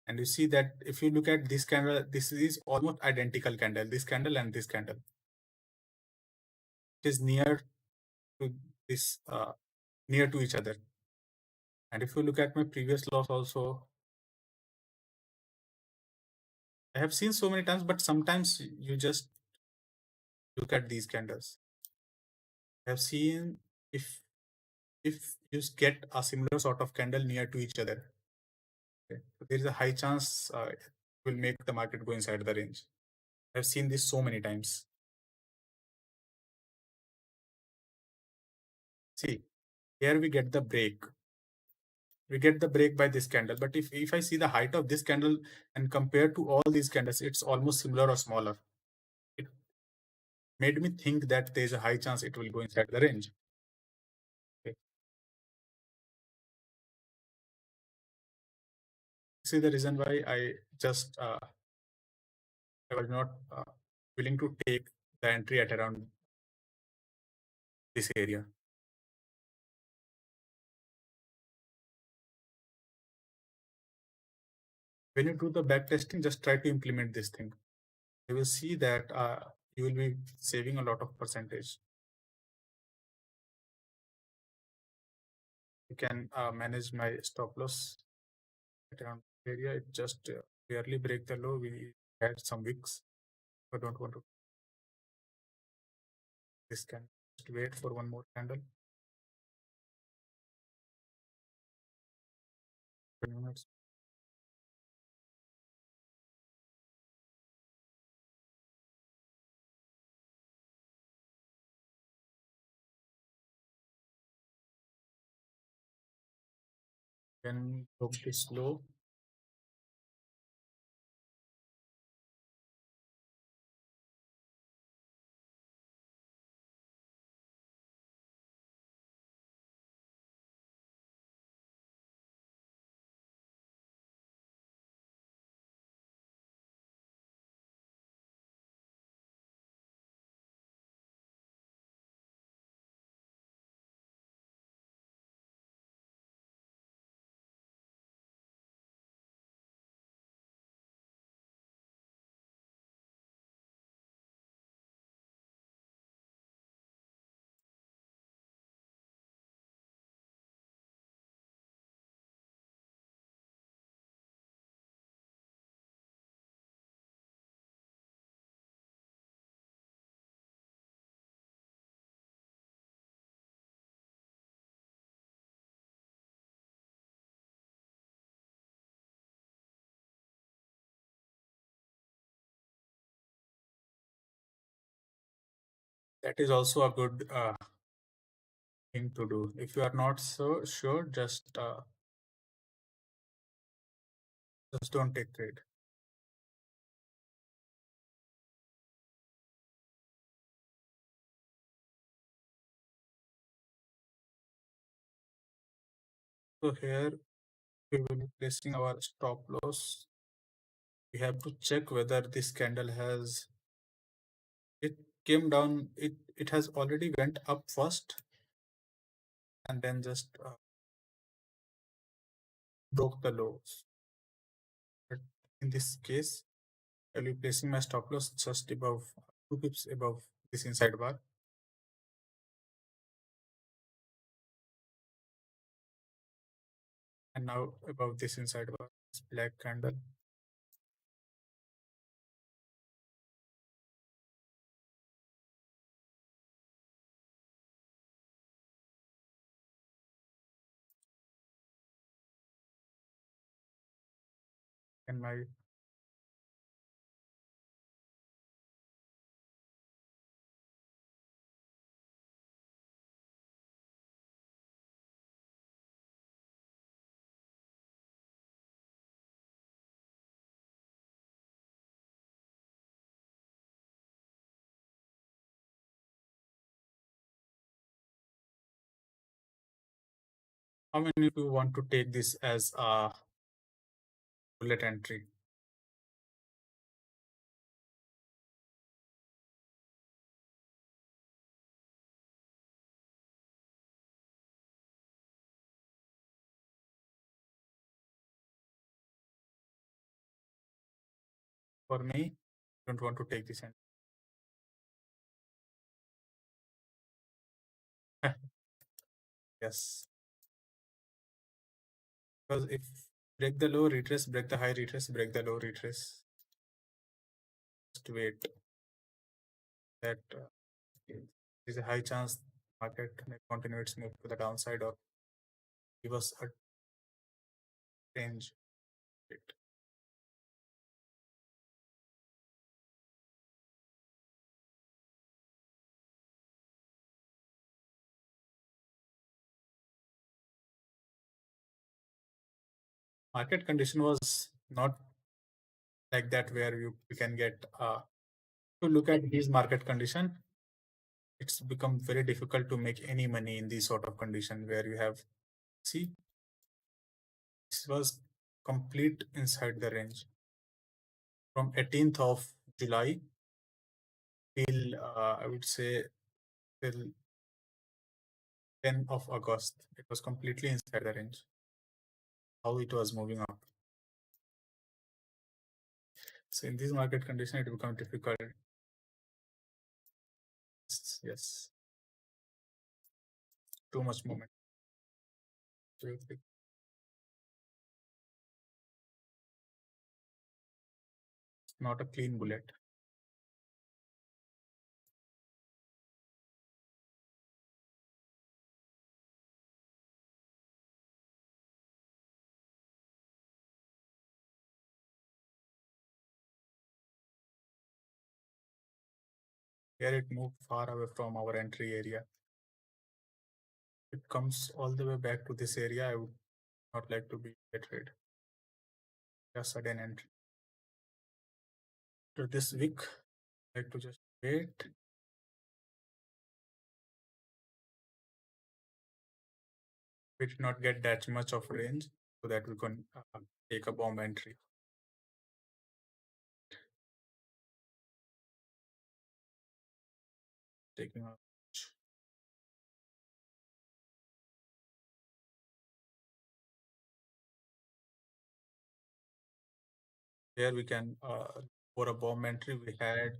and you see that if you look at this candle, this is almost identical candle, this candle and this candle. It is near to this near to each other. And if you look at my previous loss also, I have seen so many times, but sometimes you just look at these candles. I have seen if you get a similar sort of candle near to each other, okay, there is a high chance it will make the market go inside the range. I've seen this so many times. See, here we get the break. We get the break by this candle. But if I see the height of this candle and compare to all these candles, it's almost similar or smaller. It made me think that there's a high chance it will go inside the range. Okay. This is the reason why I was not willing to take the entry at around this area. When you do the back testing, just try to implement this thing. You will see that you will be saving a lot of percentage. You can manage my stop loss at around area. It just barely break the low. We had some wicks. I don't want to. This can just wait for one more candle. 10 minutes. Then broke this low. That is also a good thing to do. If you are not so sure, just don't take trade. So here we will be placing our stop loss. We have to check whether this candle has it came down. It has already went up first and then just broke the lows. But in this case, I'll be placing my stop loss just above 2 pips above this inside bar. And now above this inside bar, this black candle. And my how many of you want to take this as a bullet entry? For me, I don't want to take this entry. Yes, because if break the low, retrace, break the high, retrace, break the low, retrace. Just wait. That there's a high chance market may continue its move to the downside or give us a range. Wait. Market condition was not like that where you can get to look at these market condition. It's become very difficult to make any money in these sort of condition where you have see this was complete inside the range from 18th of July till I would say till 10th of August. It was completely inside the range. How it was moving up. So in this market condition, it becomes difficult. Yes, too much movement. It's not a clean bullet. Here it moved far away from our entry area. It comes all the way back to this area. I would not like to be a trade. A sudden entry. To this week, I like to just wait. We did not get that much of range so that we can take a bomb entry. Taking a here we can for a bomb entry we had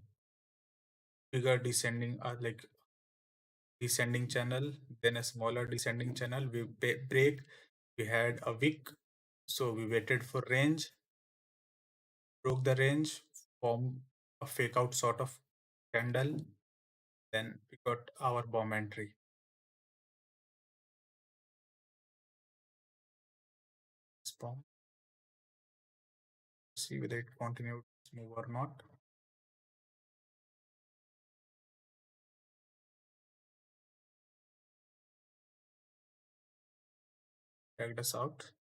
bigger descending like descending channel, then a smaller descending channel. We break. We had a wick, so we waited for range, broke the range, formed a fake out sort of candle. Then we got our bomb entry. This bomb. See whether it continued to move or not. Check this out.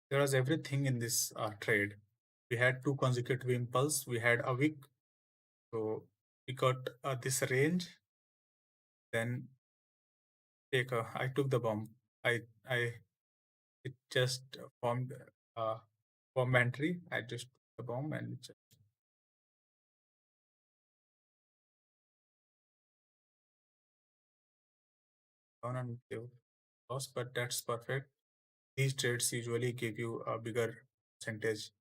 There was everything in this trade. We had two consecutive impulse. We had a wick. So we got this range. Then I took the bomb. I it just formed bomb entry. I just took the bomb and it just down and give loss. But that's perfect. These trades usually give you a bigger percentage,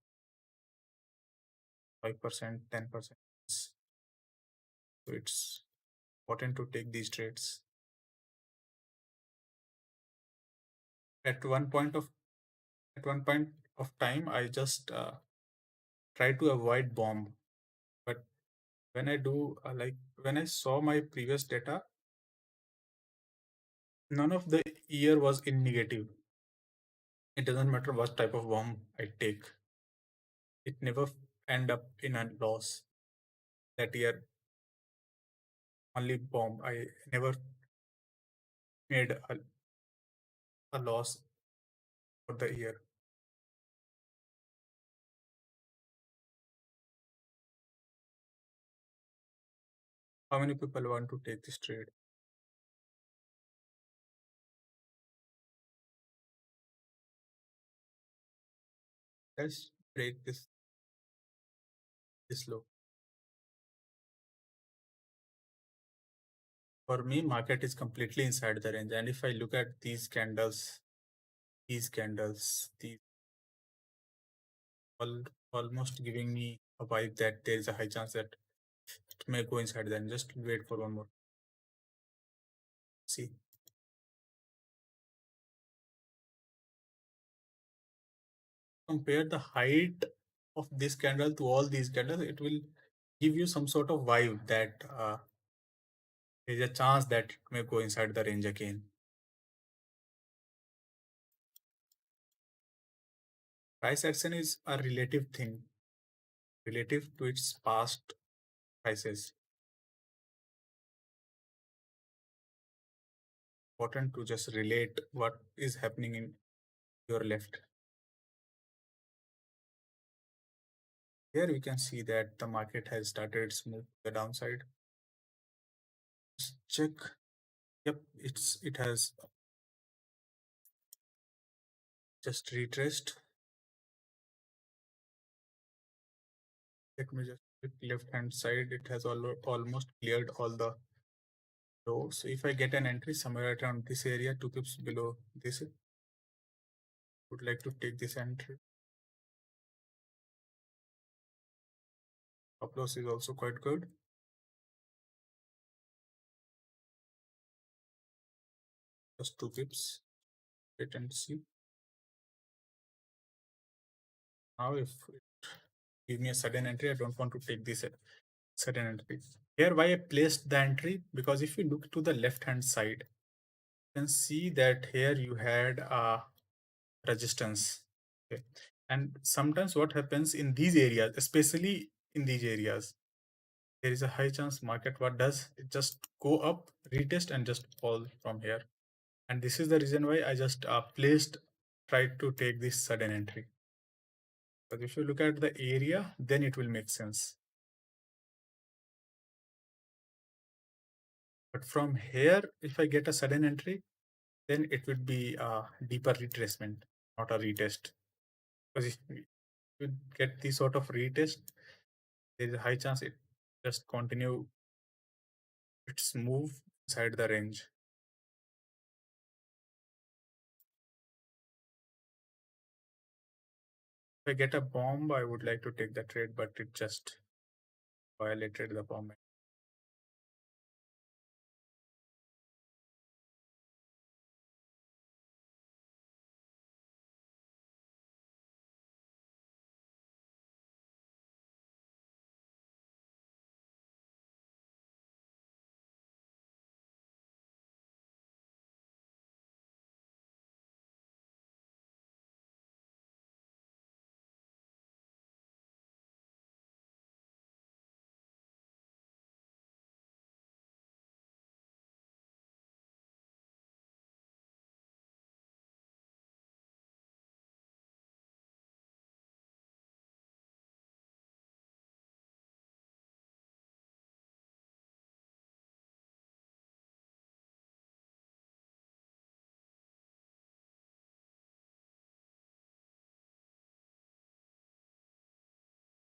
5%, 10%. So it's important to take these trades. At one point of time, I just try to avoid bomb. But when I do when I saw my previous data, none of the year was in negative. It doesn't matter what type of bomb I take. It never end up in a loss. That year, only bomb. I never made a loss for the year. How many people want to take this trade? Let's break this low. For me, market is completely inside the range. And if I look at these candles, these all almost giving me a vibe that there is a high chance that it may go inside. Then just wait for one more. See, compare the height of this candle to all these candles. It will give you some sort of vibe that there is a chance that it may go inside the range again. Price action is a relative thing, relative to its past prices. Important to just relate what is happening in your left. Here we can see that the market has started its move to the downside. Just check. Yep, it has just retraced. Let me just click left hand side. It has almost cleared all the low. So if I get an entry somewhere around this area, 2 pips below this, would like to take this entry. Stop loss is also quite good. Just 2 pips. Wait and see. Now if it give me a sudden entry, I don't want to take this sudden entry. Here why I placed the entry, because if you look to the left hand side, you can see that here you had a resistance. Okay. And sometimes what happens in these areas, especially in these areas, there is a high chance market what does it just go up, retest and just fall from here. And this is the reason why I just tried to take this sudden entry. But if you look at the area, then it will make sense. But from here, if I get a sudden entry, then it would be a deeper retracement, not a retest. Because if you get this sort of retest, there is a high chance it just continue its move inside the range. If I get a bomb, I would like to take the trade, but it just violated the bomb.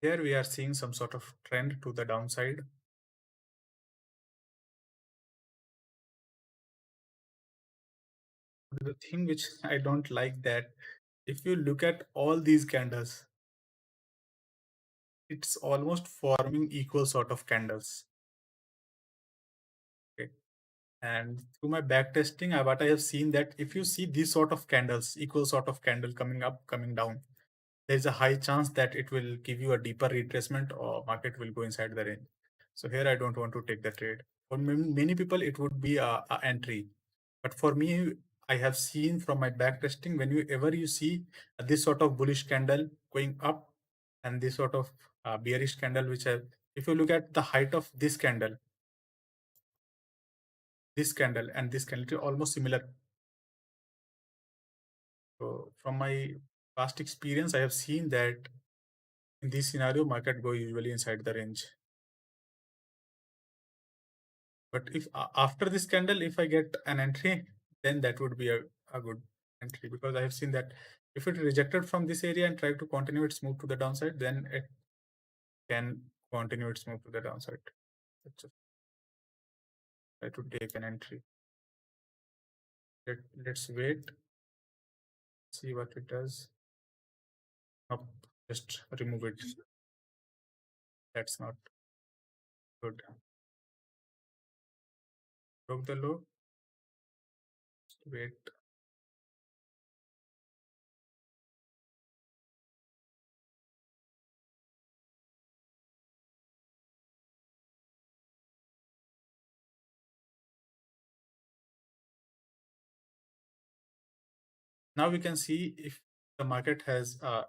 Here we are seeing some sort of trend to the downside. The thing which I don't like that if you look at all these candles, it's almost forming equal sort of candles. Okay. And through my back testing, what I have seen that if you see these sort of candles, equal sort of candle coming up, coming down, there's a high chance that it will give you a deeper retracement or market will go inside the range. So here I don't want to take the trade. For many people, it would be a entry. But for me, I have seen from my back testing, whenever you see this sort of bullish candle going up and this sort of bearish candle, if you look at the height of this candle and this candle, it's almost similar. So from my past experience, I have seen that in this scenario, market go usually inside the range. But if after this candle, if I get an entry, then that would be a good entry because I have seen that if it rejected from this area and try to continue its move to the downside, then it can continue its move to the downside. Let's just try to take an entry. Let's wait, see what it does. Up, just remove it. That's not good. Broke the low. Just wait. Now we can see if the market has the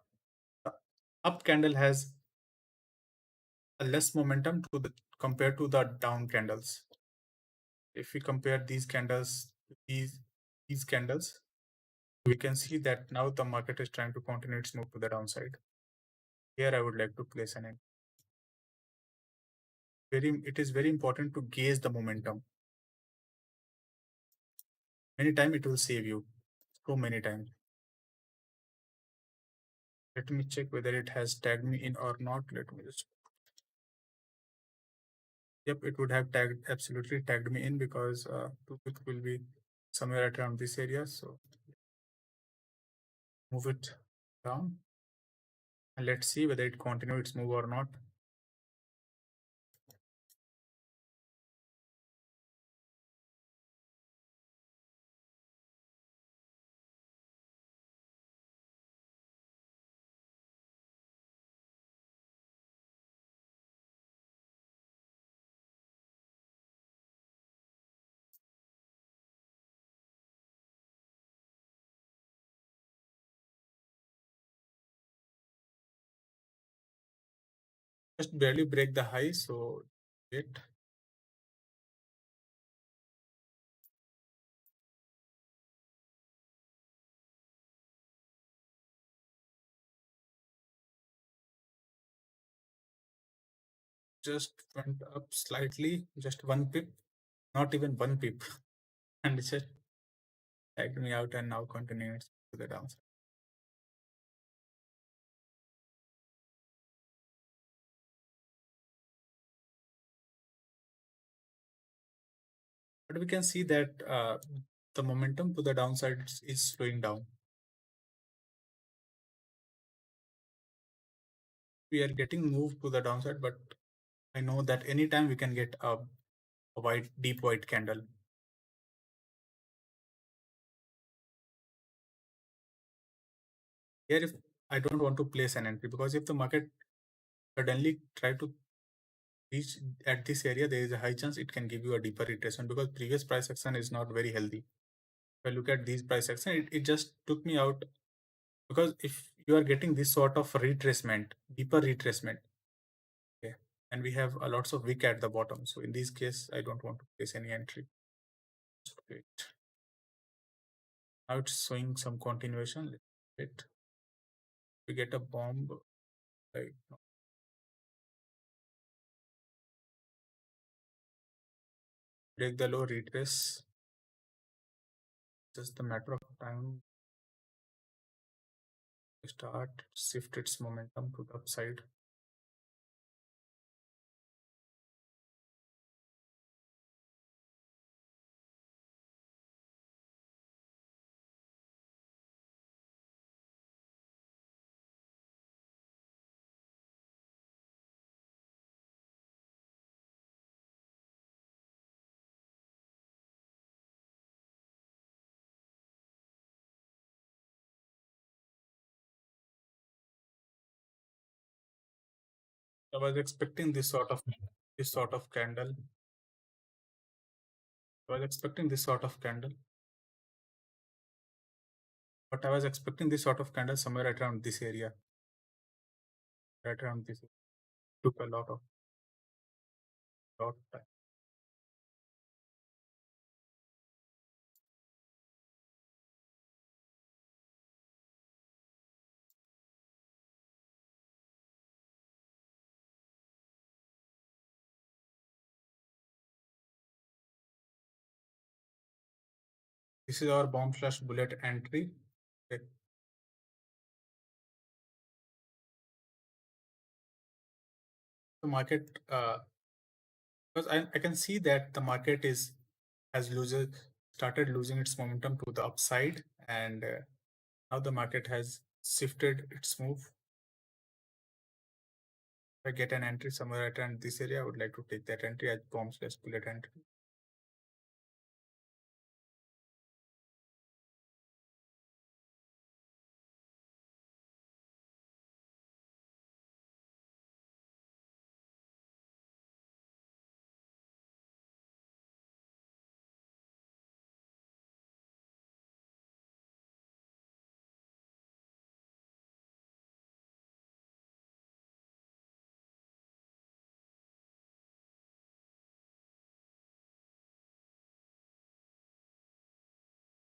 up candle has a less momentum compared to the down candles. If we compare these candles to these candles, we can see that now the market is trying to continue its move to the downside. Here I would like to place an end. It is very important to gauge the momentum. Many times it will save you. So many times. Let me check whether it has tagged me in or not. Let me just. Yep, it would have absolutely tagged me in because it will be somewhere around this area. So move it down and let's see whether it continues its move or not. Just barely break the high. So it just went up slightly, just one pip, not even one pip, and it just tagged me out and now continues to the downside. But we can see that the momentum to the downside is slowing down. We are getting moved to the downside, but I know that anytime we can get a deep white candle. Here, if I don't want to place an entry because if the market suddenly try to reach at this area, there is a high chance it can give you a deeper retracement because previous price action is not very healthy. If I look at these price action, it just took me out because if you are getting this sort of retracement, deeper retracement, okay, and we have a lots of wick at the bottom. So in this case, I don't want to place any entry. Just wait. Now it's showing some continuation. Let's wait. We get a bomb. Right. Break the low, retrace. Just a matter of time to start shift its momentum to the upside. I was expecting this sort of candle. I was expecting this sort of candle, but I was expecting this sort of candle somewhere right around this area, right around this. Took a lot of time. This is our bomb slash bullet entry. Okay. The market, because I can see that the market has started losing its momentum to the upside, and now the market has shifted its move. If I get an entry somewhere at around this area, I would like to take that entry as bomb slash bullet entry.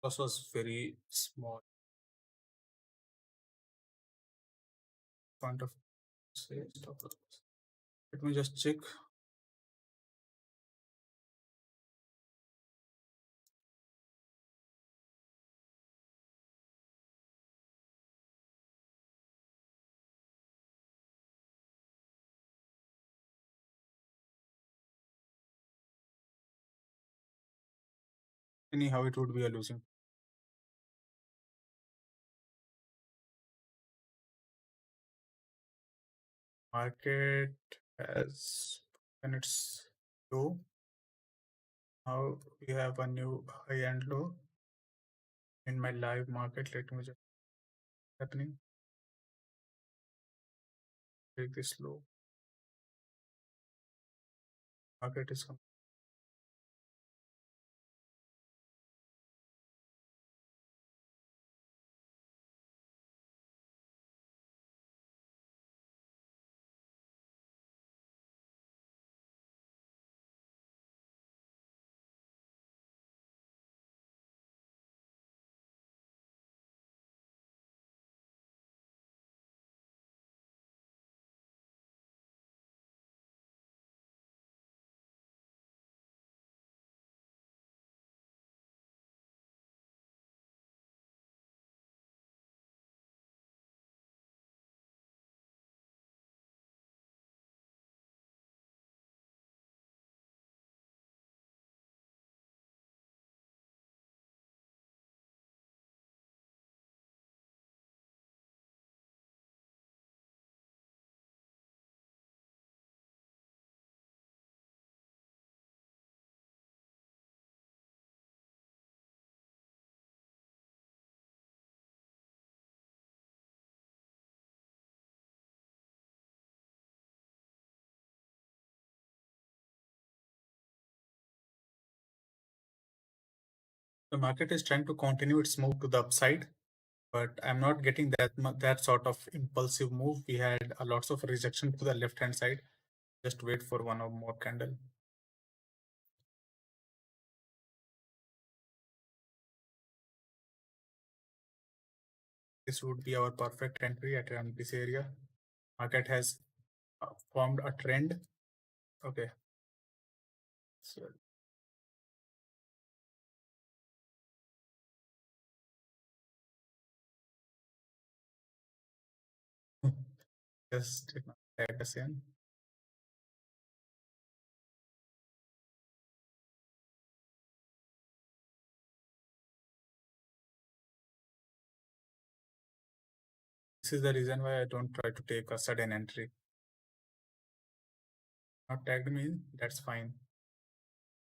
Loss was very small. Point of say stop loss. Let me just check. Anyhow, it would be a losing. Market has and its low. Now we have a new high and low in my live market. Let me just happening. Take this low. Market is coming. The market is trying to continue its move to the upside, but I'm not getting that sort of impulsive move. We had a lots of rejection to the left hand side. Just wait for one or more candle. This would be our perfect entry at around this area. Market has formed a trend. Okay. So just tag us in. This is the reason why I don't try to take a sudden entry. Not tagged me in, that's fine.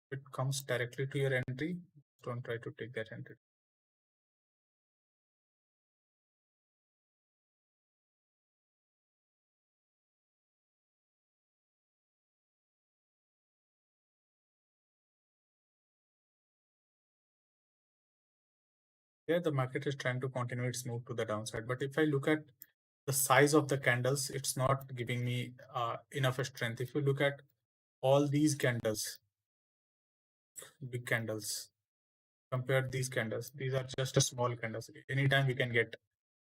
If it comes directly to your entry, don't try to take that entry. Here the market is trying to continue its move to the downside. But if I look at the size of the candles, it's not giving me enough strength. If you look at all these candles, big candles, compare these candles, these are just a small candles. Anytime we can get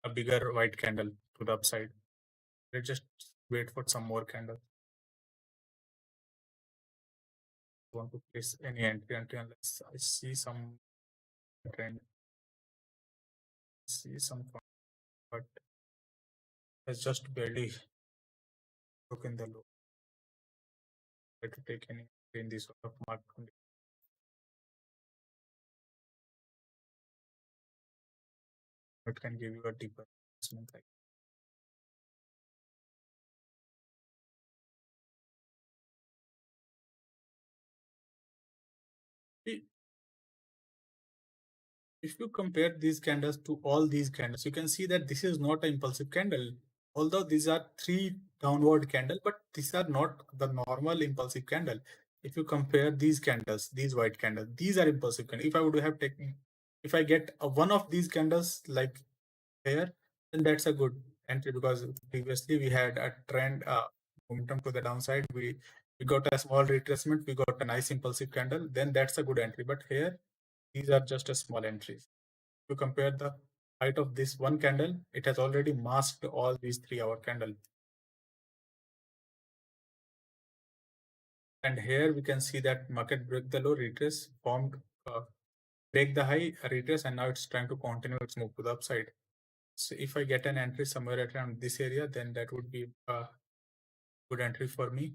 a bigger white candle to the upside. Let's just wait for some more candles. Want to place any entry unless I see some trend, see some, but it's just barely broken the low. Try to take any entry in this sort of market condition. It can give you a deeper investment. Like if you compare these candles to all these candles, you can see that this is not an impulsive candle. Although these are three downward candle, but these are not the normal impulsive candle. If you compare these candles, these white candles, these are impulsive candles. If I would have taken, if I get one of these candles like here, then that's a good entry, because previously we had a trend momentum to the downside. We got a small retracement, we got a nice impulsive candle, then that's a good entry. But here, these are just a small entries. To compare the height of this one candle, it has already masked all these 3-hour candle. And here we can see that market break the low, retrace, formed, break the high, retrace, and now it's trying to continue its move to the upside. So if I get an entry somewhere around this area, then that would be a good entry for me.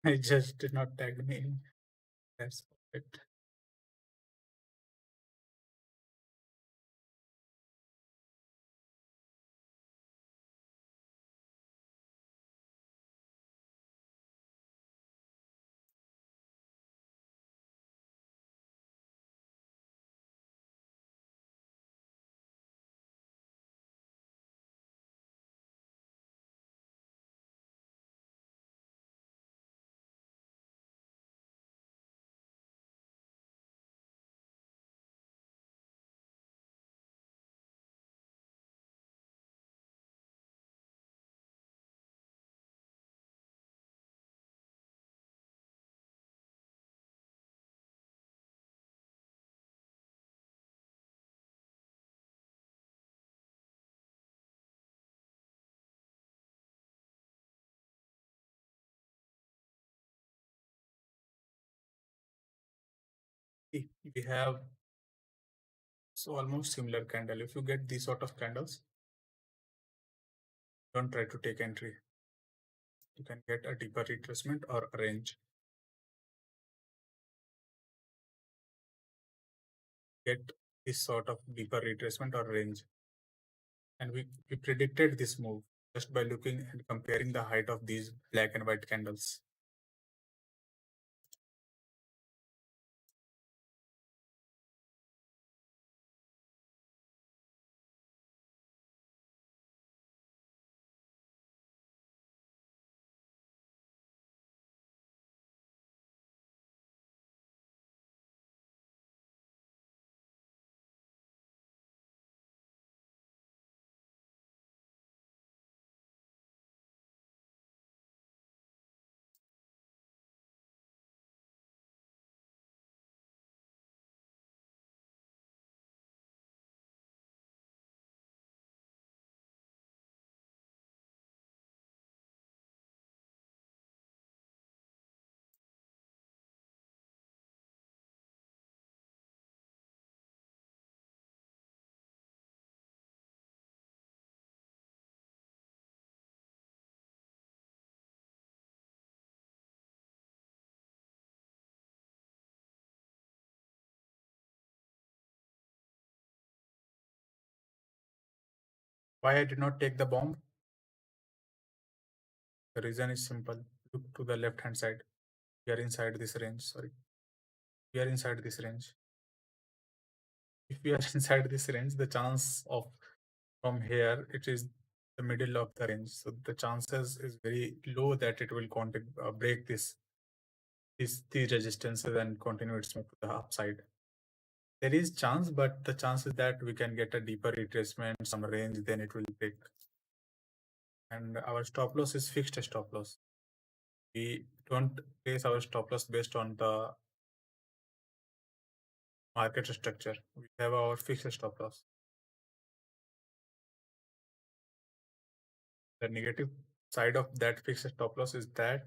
I just did not tag me in. That's perfect. We have so almost similar candle. If you get these sort of candles, don't try to take entry. You can get a deeper retracement or a range. Get this sort of deeper retracement or range. And we predicted this move just by looking and comparing the height of these black and white candles. Why I did not take the bomb? The reason is simple. Look to the left hand side. We are inside this range. Sorry. We are inside this range. if we are inside this range, the chance of from here, it is the middle of the range. So the chances is very low that it will break these resistances and continue its move to the upside. There is chance, but the chances that we can get a deeper retracement, some range, then it will break. And our stop loss is fixed stop loss. We don't place our stop loss based on the market structure. We have our fixed stop loss. The negative side of that fixed stop loss is that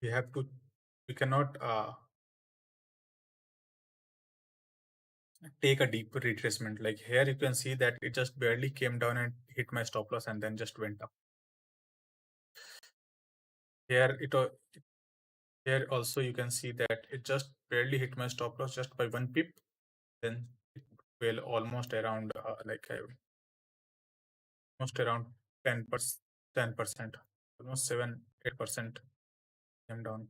we cannot take a deeper retracement. Like here, you can see that it just barely came down and hit my stop loss and then just went up. Here, here also you can see that it just barely hit my stop loss just by 1 pip. Then it fell almost around almost around 10%, almost 7-8% came down.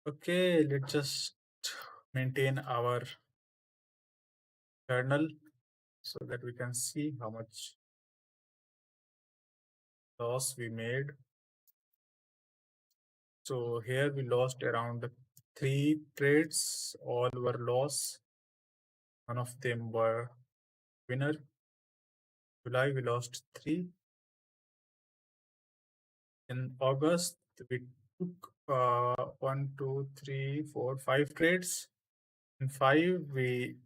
Okay, let's just maintain our journal so that we can see how much loss we made. So here we lost around 3 trades, all were loss. None of them were winner. July we lost 3. In August we took 1, 2, 3, 4, 5 trades. In 5 we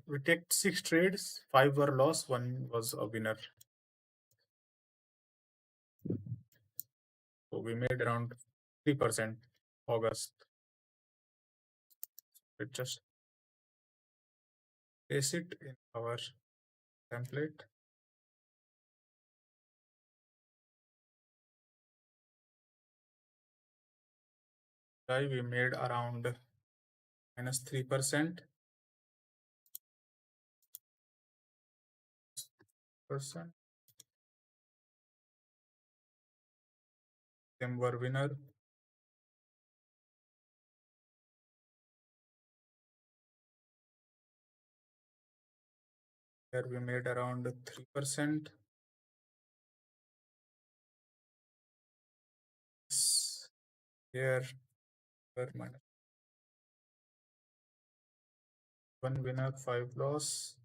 we take 6 trades, 5 were loss, 1 was a winner. So we made around 3% August. Let's just place it in our template. We made around -3%. Them were winner. Here we made around 3%. Here were minus 1 winner, 5 loss.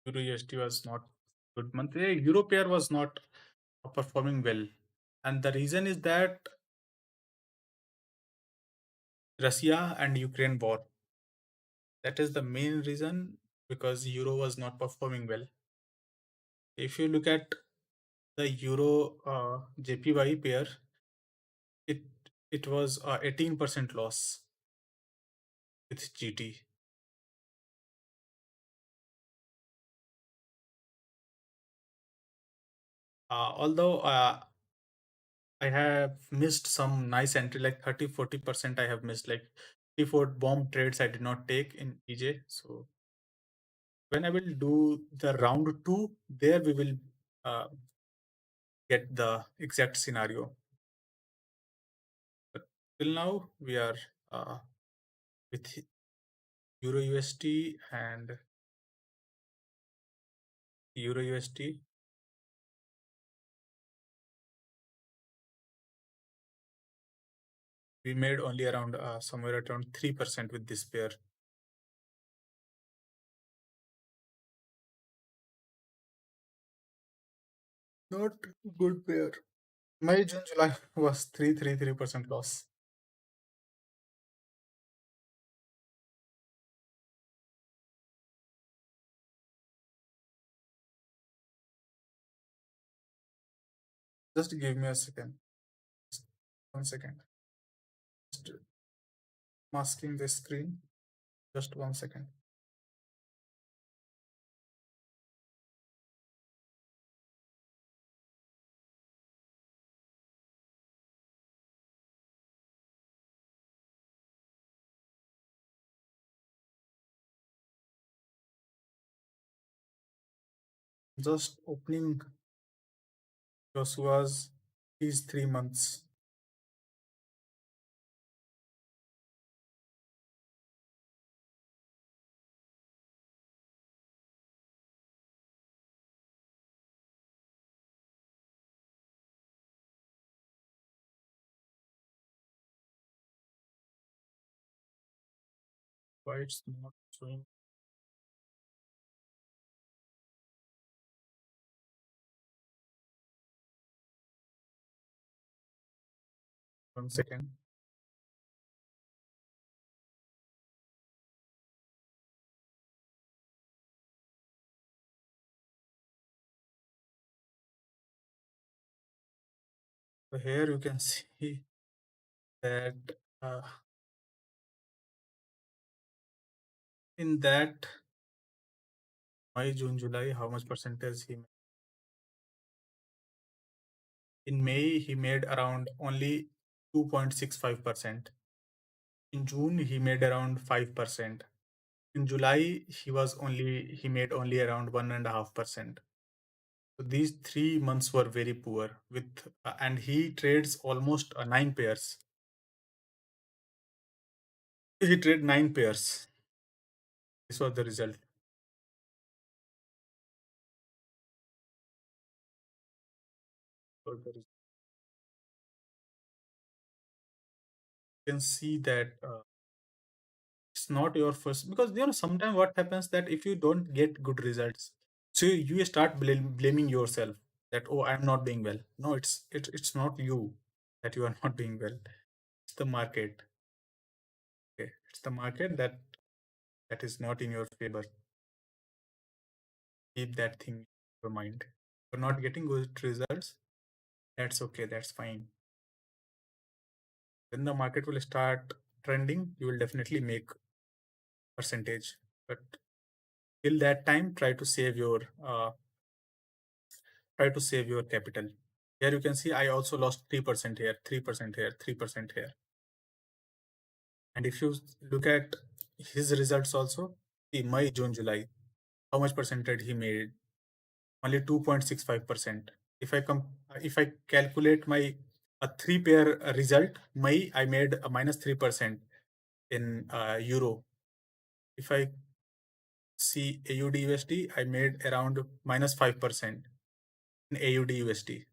Euro USD was not good month. Euro pair was not performing well, and the reason is that Russia and Ukraine war. That is the main reason, because euro was not performing well. If you look at the euro JPY pair, it it was 18% loss with GT. Although I have missed some nice entry, like 30-40% I have missed, like 3-4 bomb trades I did not take in EJ. So when I will do the round 2, there we will get the exact scenario. But till now we are with Euro USD and Euro USD. We made only around somewhere around 3% with this pair. Not good pair. May, June, July was 3% loss. Just give me a second. Just 1 second. Just masking the screen. Just 1 second. Just opening Joshua's these 3 months. Why it's not showing? 1 second. So here you can see that uh, in that May, June, July, how much percentage he made. In May, he made around only 2.65%. In June, he made around 5%. In July, he made only around 1.5%. So these 3 months were very poor with and he trades almost 9 pairs. He traded 9 pairs. This was the result. So you can see that it's not your first, because sometimes what happens that if you don't get good results, so you start blaming yourself that, oh, I'm not doing well. No, it's not you that you are not doing well. It's the market. Okay, it's the market that is not in your favor. Keep that thing in your mind. You're not getting good results. That's okay. That's fine. When the market will start trending, you will definitely make percentage. But till that time, try to save your capital. Here you can see I also lost 3% here, 3% here, 3% here. And if you look at his results also, see May, June, July, how much percentage he made? Only 2.65%. If I calculate my a 3 pair result, May I made a minus 3% in euro. If I see AUD USD, I made around minus 5% in AUD USD.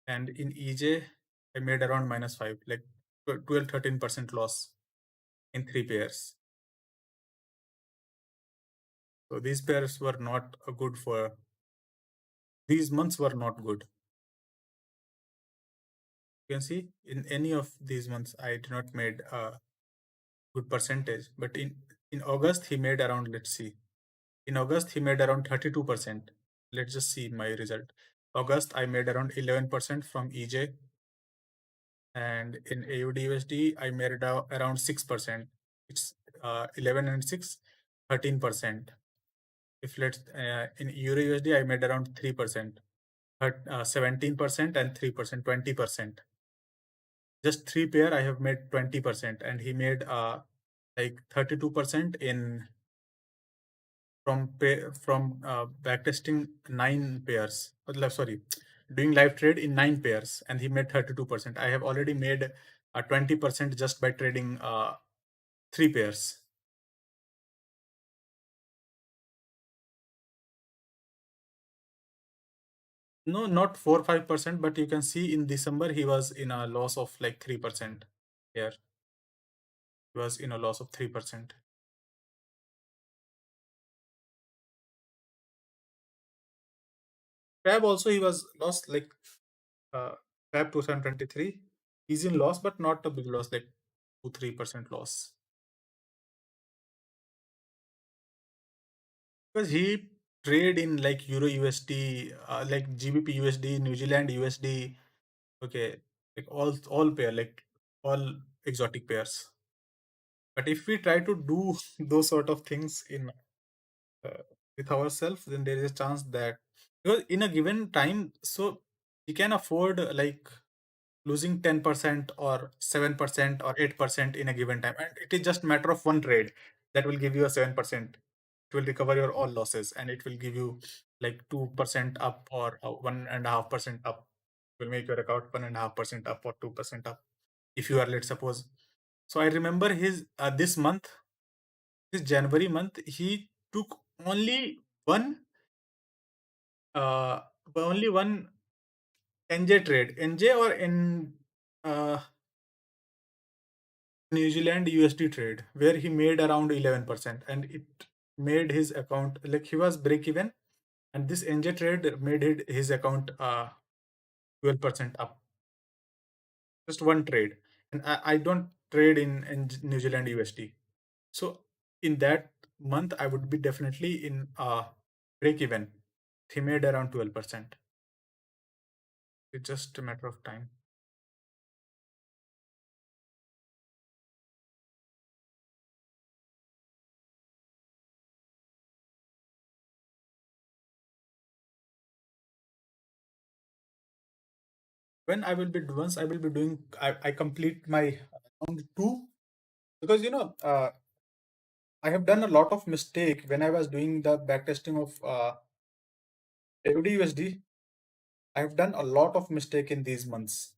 And in EJ, I made around minus 5, like 12-13% loss in 3 pairs. So these pairs were not good for, these months were not good. You can see in any of these months, I did not made a good percentage. But in August, he made around, let's see, in August, he made around 32%. Let's just see my result. August, I made around 11% from EJ. And in AUD USD, I made around 6%. It's 11 and 6, 13%. If let's in Euro USD, I made around 3%, 17% and 3%, 20%. Just 3 pair, I have made 20%, and he made like 32% in from backtesting 9 pairs. Sorry, doing live trade in 9 pairs, and he made 32%. I have already made 20% just by trading 3 pairs. No, not 4-5%, but you can see in December he was in a loss of like 3%. Here, he was in a loss of 3%. Fab also he was lost like uh, Fab 2023. He's in loss, but not a big loss, like 2-3% loss. Because trade in like Euro USD, like GBP USD, New Zealand USD. Okay, like all pair, like all exotic pairs. But if we try to do those sort of things in uh, with ourselves, then there is a chance that, because in a given time, so we can afford like losing 10% or 7% or 8% in a given time, and it is just matter of one trade that will give you a 7%. It will recover your all losses, and it will give you like 2% up or 1.5% up. Will make your account 1.5% up or 2% up if you are, let's suppose. So I remember his this month, this January month, he took one uh only one NJ trade, NJ or in uh New Zealand USD trade, where he made around 11%, and it made his account like he was break even, and this NJ trade made his account 12% up. Just one trade, and I don't trade in New Zealand USD. So in that month, I would be definitely in break even. He made around 12%. It's just a matter of time. When I will be once I will be doing, I complete my round two, because I have done a lot of mistake when I was doing the backtesting of AUD I have done a lot of mistake in these months,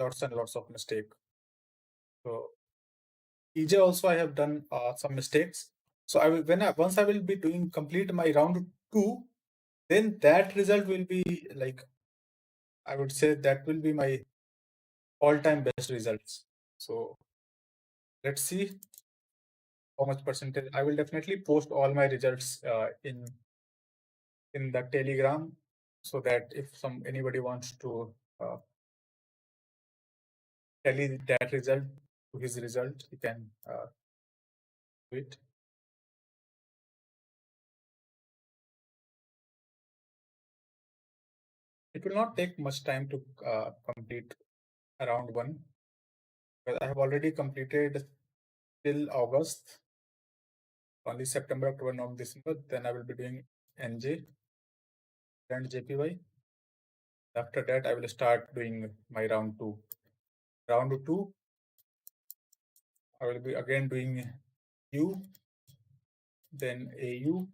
lots and lots of mistake. So EJ also I have done some mistakes. So I will, once I will be doing complete my round two, then that result will be like, I would say that will be my all-time best results. So let's see how much percentage. I will definitely post all my results in the Telegram, so that if anybody wants to uh, tally that result to his result, he can do it. It will not take much time to complete around one, because I have already completed till August, only September, October, November, December. Then I will be doing NJ and JPY. After that, I will start doing my round two. Round two, I will be again doing U, then AU,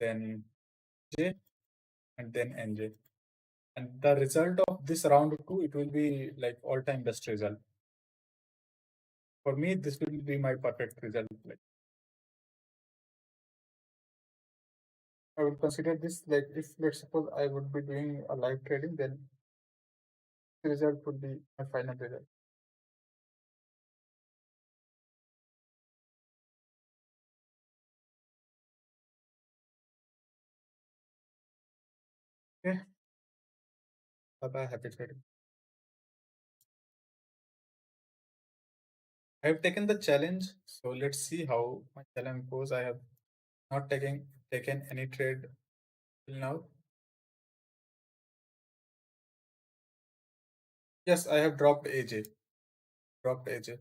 then J, and then NJ. And the result of this round two, it will be like all-time best result. For me, this will be my perfect result. Like, I would consider this like, if let's suppose I would be doing a live trading, then the result would be my final result. Okay, bye bye, happy trading. I have taken the challenge, so let's see how my challenge goes. I have not taken any trade till now. Yes, I have dropped AJ. Dropped AJ.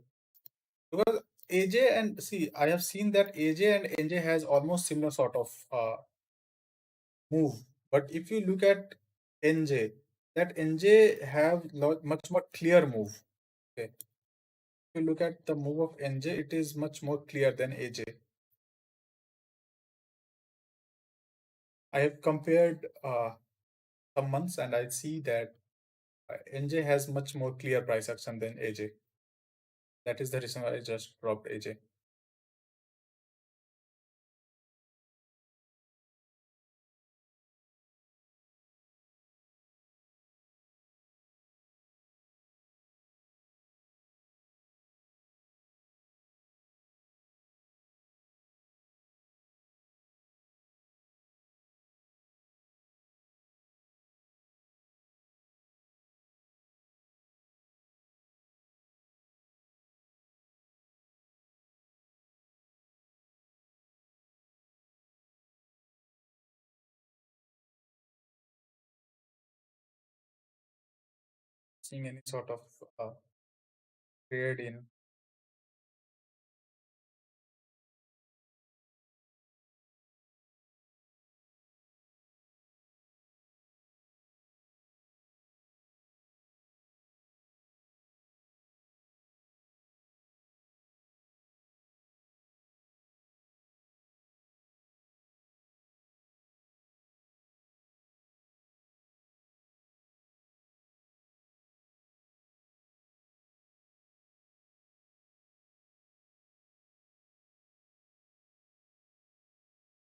Because AJ and see, I have seen that AJ and NJ has almost similar sort of move. But if you look at NJ, that NJ have much more clear move. Okay. If you look at the move of NJ, it is much more clear than AJ. I have compared some months, and I see that NJ has much more clear price action than AJ. That is the reason why I just dropped AJ. seeing any sort of trade in.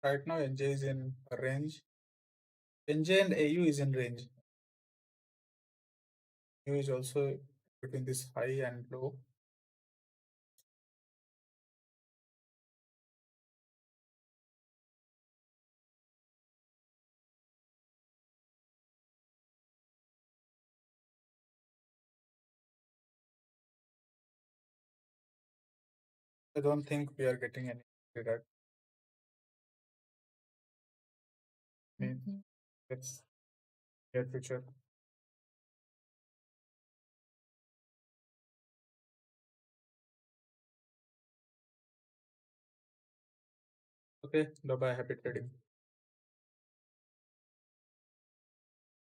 Right now, NJ is in a range. NJ and AU is in range. AU is also between this high and low. I don't think we are getting any reduction. It's near future. Okay, bye bye. Happy trading.